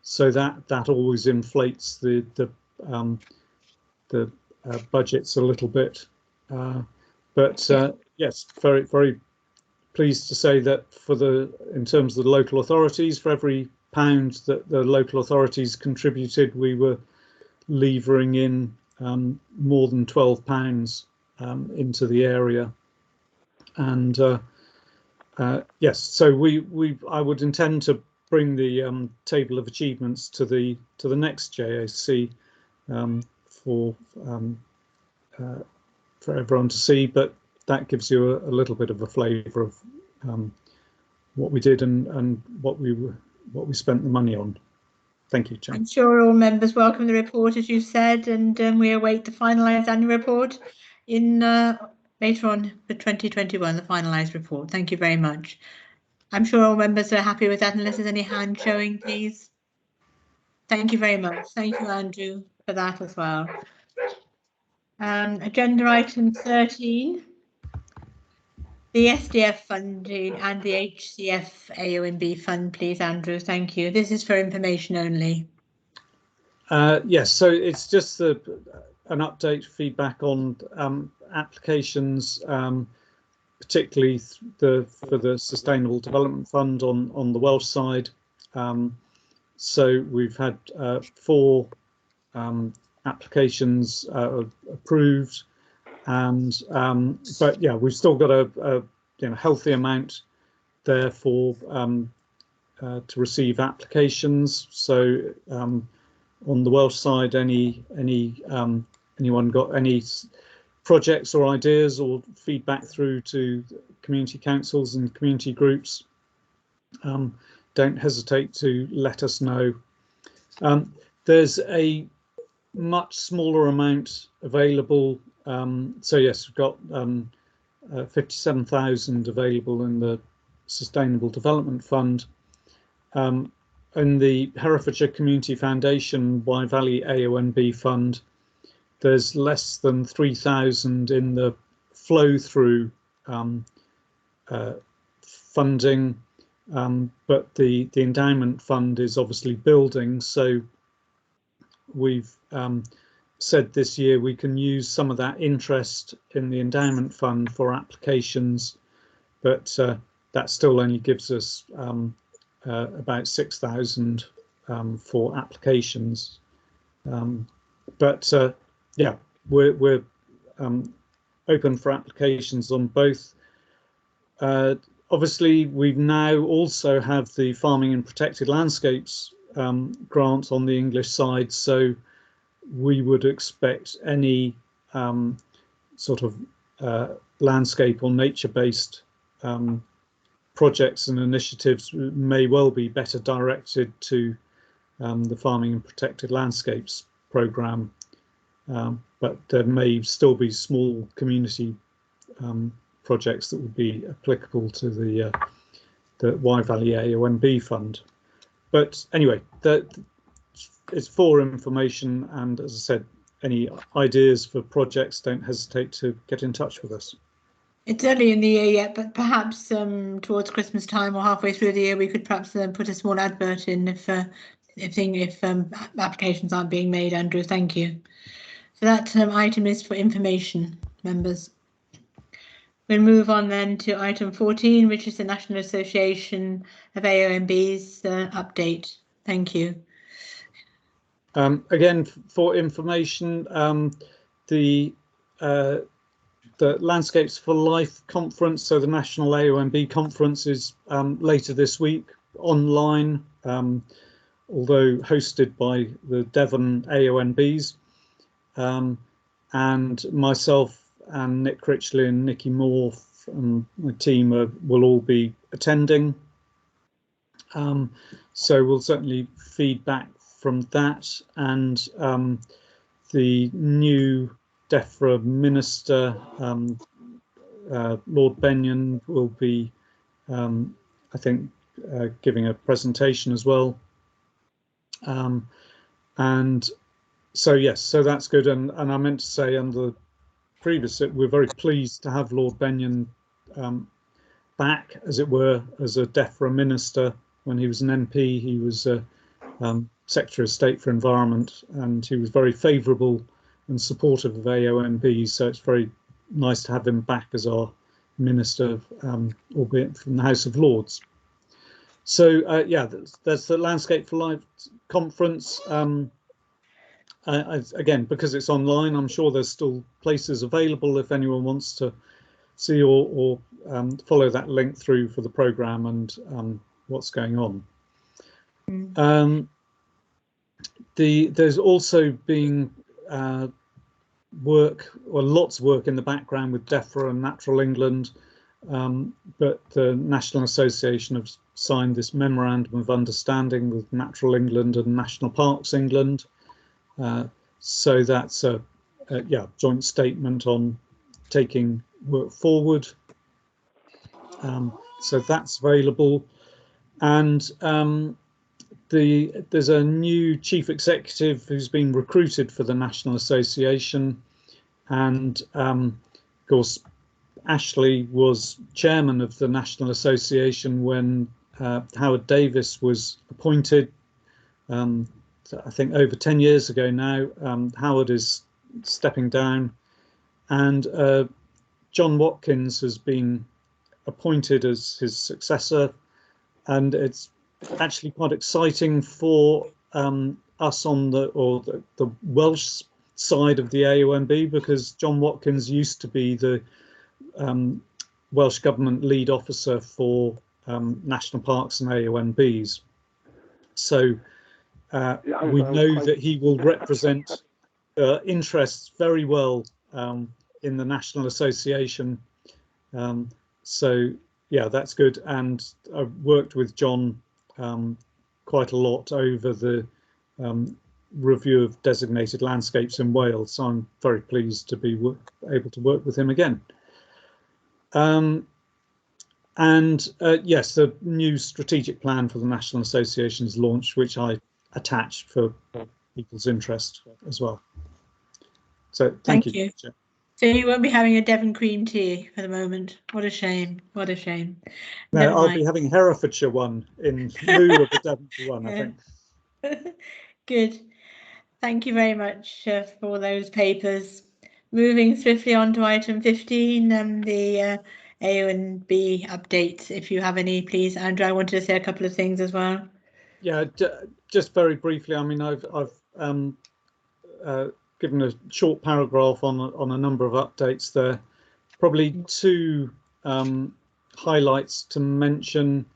so that always inflates the budgets a little bit. But yes, very pleased to say that in terms of the local authorities, for every pound that the local authorities contributed, we were levering in more than £12 into the area. And yes, so I would intend to bring the table of achievements to the next JAC for everyone to see. But that gives you a little bit of a flavour of what we did and what we spent the money on. Thank you, Chair. I'm sure all members welcome the report, as you said, and we await the finalised annual report in later on for 2021, the finalised report. Thank you very much. I'm sure all members are happy with that, unless there's any hand showing, please. Thank you very much. Thank you, Andrew, for that as well. Agenda item 13. The SDF funding and the HCF AONB fund, please, Andrew. Thank you. This is for information only. Yes, so it's just an update feedback on applications, particularly for the Sustainable Development Fund on the Welsh side. So we've had 4 applications approved, and but yeah, we've still got a healthy amount there for to receive applications. So on the Welsh side, anyone got any projects or ideas or feedback through to community councils and community groups, don't hesitate to let us know. There's a much smaller amount available. So yes, we've got 57,000 available in the Sustainable Development Fund. In the Herefordshire Community Foundation Wye Valley AONB Fund, there's less than 3,000 in the flow-through funding, but the endowment fund is obviously building. So we've said this year we can use some of that interest in the endowment fund for applications, but that still only gives us about 6,000 for applications. But yeah, we're open for applications on both. Obviously, we now also have the Farming and Protected Landscapes grant on the English side, so we would expect any sort of landscape or nature-based projects and initiatives may well be better directed to the Farming and Protected Landscapes programme, but there may still be small community projects that would be applicable to the Wye Valley AONB fund. But anyway, it's for information, and as I said, any ideas for projects, don't hesitate to get in touch with us. It's early in the year yet, but perhaps towards Christmas time or halfway through the year, we could perhaps put a small advert in if applications aren't being made. Andrew, thank you. So that item is for information, members. We'll move on then to item 14, which is the National Association of AONB's update. Thank you. Again, for information, the Landscapes for Life conference, so the National AONB conference, is later this week online, although hosted by the Devon AONBs, and myself and Nick Critchley and Nikki Moore and the team will all be attending. So we'll certainly feedback from that, and the new DEFRA Minister, Lord Benyon, will be, I think, giving a presentation as well. And so yes, so that's good. And I meant to say under the previous, we're very pleased to have Lord Benyon back, as it were, as a DEFRA Minister. When he was an MP, he was Secretary of State for Environment, and he was very favourable and supportive of AONB, so it's very nice to have him back as our Minister, albeit from the House of Lords. So yeah, there's the Landscape for Life conference. Again, because it's online, I'm sure there's still places available if anyone wants to see or follow that link through for the programme and what's going on. There's also been work, or lots of work in the background with DEFRA and Natural England, but the National Association have signed this memorandum of understanding with Natural England and National Parks England. So that's a joint statement on taking work forward. So that's available, and there's a new chief executive who's been recruited for the National Association, and of course Ashley was chairman of the National Association when Howard Davis was appointed. I think over 10 years ago now. Howard is stepping down, and John Watkins has been appointed as his successor, and it's actually quite exciting for us on the Welsh side of the AONB, because John Watkins used to be the Welsh Government lead officer for national parks and AONBs. So we know that he will represent interests very well in the National Association. So yeah, that's good. And I've worked with John quite a lot over the review of designated landscapes in Wales. So I'm very pleased to be able to work with him again. Yes, the new strategic plan for the National Association is launched, which I attached for people's interest as well. So thank you. So you won't be having a Devon cream tea for the moment. What a shame. What a shame. No, I'll be having Herefordshire one in lieu of the Devonshire one, I think. Good. Thank you very much for those papers. Moving swiftly on to item 15, the AONB updates. If you have any, please, Andrew. I wanted to say a couple of things as well. Yeah, just very briefly. I mean, I've given a short paragraph on a number of updates there. Probably two highlights to mention.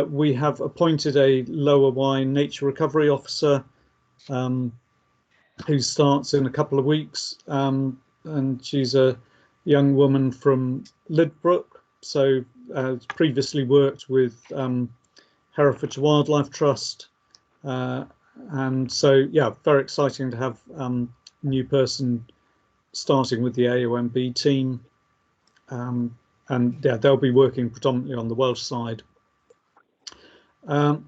We have appointed a Lower Wye nature recovery officer who starts in a couple of weeks, and she's a young woman from Lidbrook, so previously worked with Herefordshire Wildlife Trust, and so yeah, very exciting to have a new person starting with the AONB team, and yeah, they'll be working predominantly on the Welsh side. But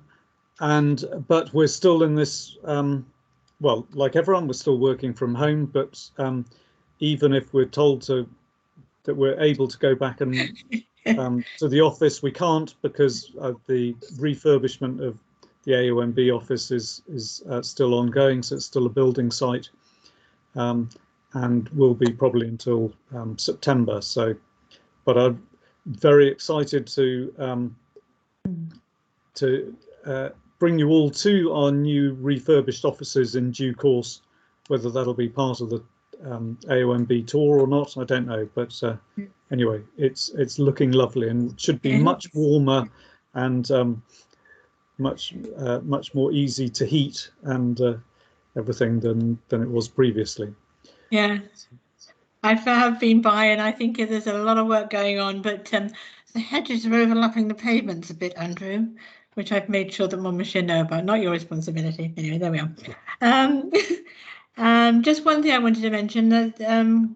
we're still in this, well, like everyone, we're still working from home, but even if we're told that we're able to go back and to the office, we can't, because the refurbishment of the AONB office is still ongoing, so it's still a building site, and will be probably until September. So, but I'm very excited to bring you all to our new refurbished offices in due course. Whether that'll be part of the AONB tour or not, I don't know, but anyway, it's looking lovely and should be much warmer and much more easy to heat and everything than it was previously. Yeah, I have been by, and I think there's a lot of work going on, but the hedges are overlapping the pavements a bit, Andrew, which I've made sure that Monmouthshire know about. Not your responsibility. Anyway, there we are. Just one thing I wanted to mention, that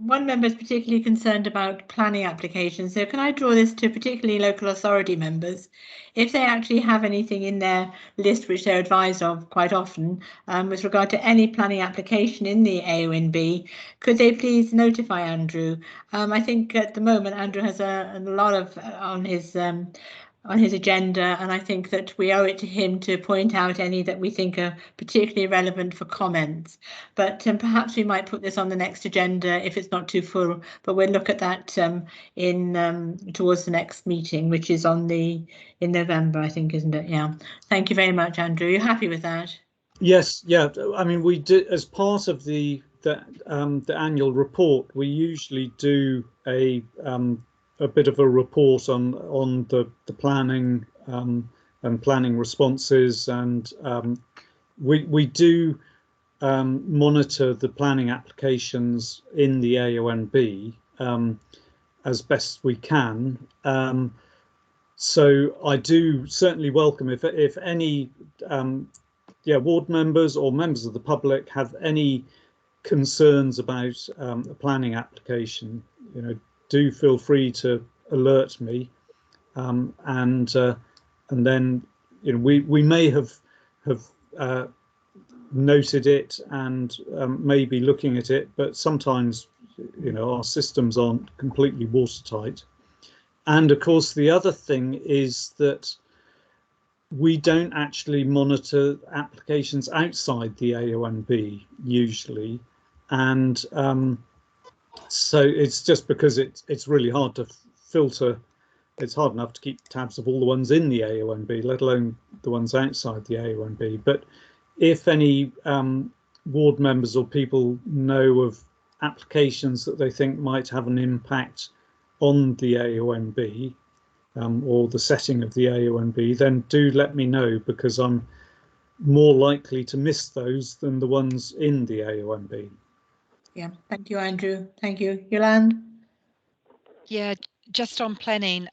one member is particularly concerned about planning applications. So can I draw this to particularly local authority members? If they actually have anything in their list which they're advised of quite often with regard to any planning application in the AONB, could they please notify Andrew? I think at the moment Andrew has a lot of on his agenda, and I think that we owe it to him to point out any that we think are particularly relevant for comments. But perhaps we might put this on the next agenda if it's not too full, but we'll look at that towards the next meeting, which is in November, I think, isn't it? Yeah. Thank you very much, Andrew. Are you happy with that? Yes, yeah. I mean, we did, as part of the annual report, we usually do a bit of a report on the planning and planning responses, and we do monitor the planning applications in the AONB as best we can. So I do certainly welcome if any ward members or members of the public have any concerns about a planning application, do feel free to alert me, and then we may have noted it and may be looking at it, but sometimes our systems aren't completely watertight. And of course the other thing is that we don't actually monitor applications outside the AONB usually, and so it's just because it's really hard to filter. It's hard enough to keep tabs of all the ones in the AONB, let alone the ones outside the AONB. But if any ward members or people know of applications that they think might have an impact on the AONB, or the setting of the AONB, then do let me know, because I'm more likely to miss those than the ones in the AONB. Yeah, thank you, Andrew. Thank you. Yolande? Yeah, just on planning,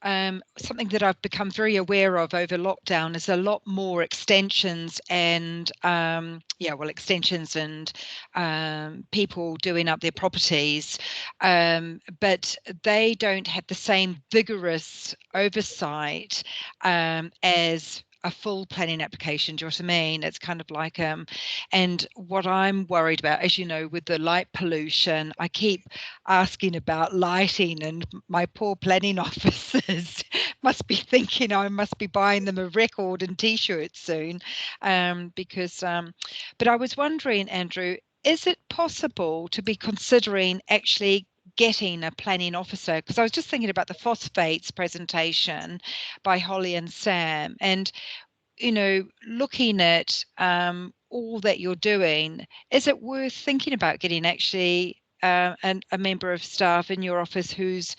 something that I've become very aware of over lockdown is a lot more extensions and extensions and people doing up their properties, but they don't have the same vigorous oversight as a full planning application. Do you know what I mean? It's kind of like and what I'm worried about, as you know, with the light pollution, I keep asking about lighting, and my poor planning officers must be thinking I must be buying them a record and t-shirts soon, but I was wondering, Andrew, is it possible to be considering actually getting a planning officer? Because I was just thinking about the phosphates presentation by Holly and Sam, and looking at all that you're doing, is it worth thinking about getting actually a member of staff in your office whose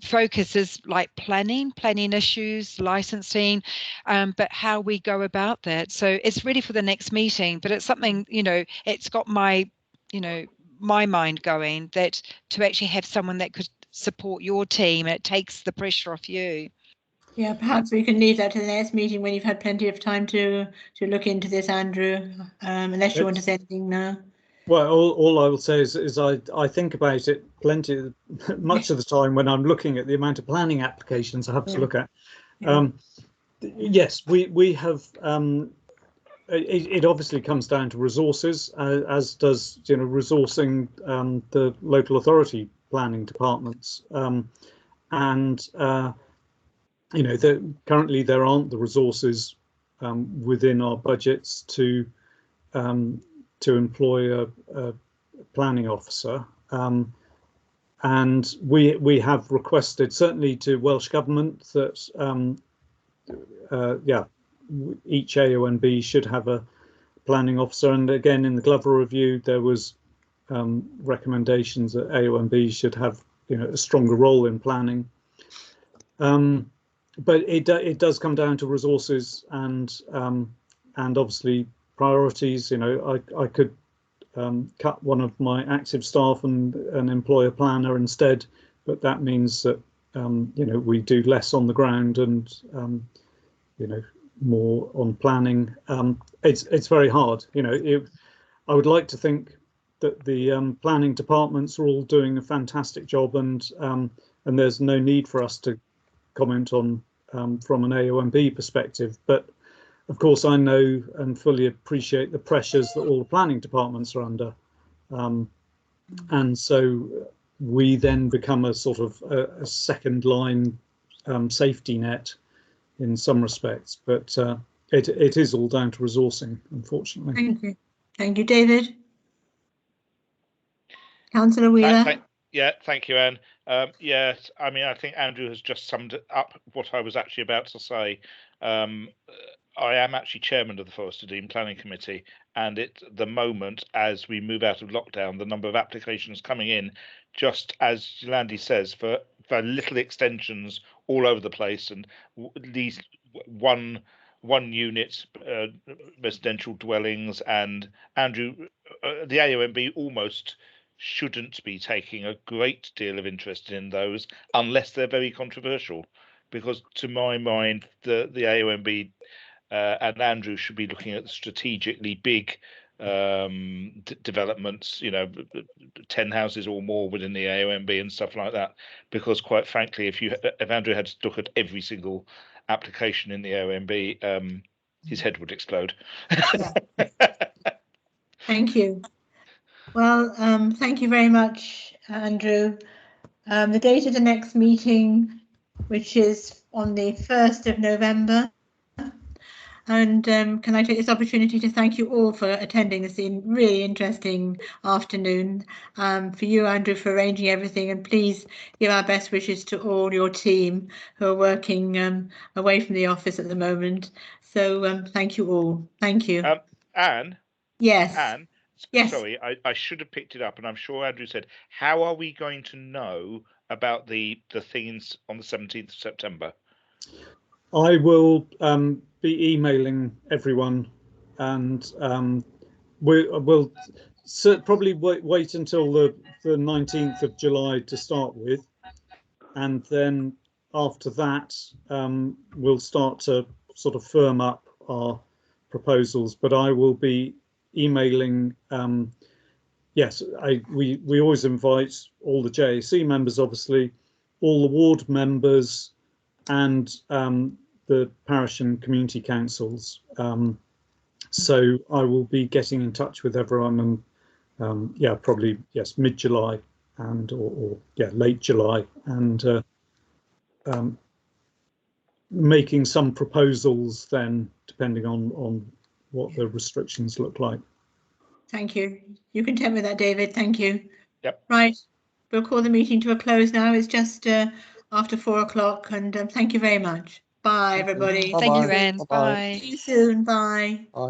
focus is like planning issues, licensing, but how we go about that? So it's ready for the next meeting, but it's something, it's got my mind going, that to actually have someone that could support your team, it takes the pressure off you. Yeah, perhaps we can leave that to the next meeting when you've had plenty of time to look into this, Andrew, unless you want to say anything now. Well, all I will say is I think about it much of the time when I'm looking at the amount of planning applications I have to look at. Yes, we have. It obviously comes down to resources, as does resourcing the local authority planning departments, and currently there aren't the resources within our budgets to employ a planning officer, and we have requested, certainly to Welsh Government, that each AONB should have a planning officer. And again, in the Glover review, there was recommendations that AONB should have a stronger role in planning. But it does come down to resources and obviously priorities. I could cut one of my active staff and employ a planner instead, but that means that we do less on the ground and more on planning. It's very hard. I would like to think that the planning departments are all doing a fantastic job, and there's no need for us to comment on from an AONB perspective. But of course, I know and fully appreciate the pressures that all the planning departments are under, and so we then become a sort of a second line safety net in some respects. But it is all down to resourcing, unfortunately. Thank you, David. Councillor Wheeler. Thank you, Anne. Yes, I mean, I think Andrew has just summed up what I was actually about to say. I am actually chairman of the Forest of Dean Planning Committee, and at the moment, as we move out of lockdown, the number of applications coming in, just as Landy says, for little extensions all over the place, and these one one unit residential dwellings, and Andrew, the AONB almost shouldn't be taking a great deal of interest in those unless they're very controversial, because to my mind the AONB and Andrew should be looking at strategically big developments, 10 houses or more within the AONB and stuff like that, because quite frankly, if Andrew had to look at every single application in the AONB, his head would explode. Yeah. Thank you. Well, thank you very much, Andrew. The date of the next meeting, which is on the 1st of November. And can I take this opportunity to thank you all for attending this really interesting afternoon. For you, Andrew, for arranging everything, and please give our best wishes to all your team who are working away from the office at the moment. So thank you all. Thank you. Anne? Yes. Anne? Yes. Sorry, I should have picked it up, and I'm sure Andrew said, how are we going to know about the things on the 17th of September? I will be emailing everyone, and we'll probably wait until the 19th of July to start with, and then after that we'll start to sort of firm up our proposals. But I will be emailing. Yes, we always invite all the JAC members, obviously, all the ward members, and the parish and community councils. So I will be getting in touch with everyone, and yeah, probably yes, mid-July and or yeah, late July, and making some proposals then, depending on what the restrictions look like. Thank you. You can tell me that, David. Thank you. Yep. Right. We'll call the meeting to a close now. It's just after 4 o'clock, and thank you very much. Bye, everybody. Thank you, Anne. Bye. See you soon. Bye. Bye.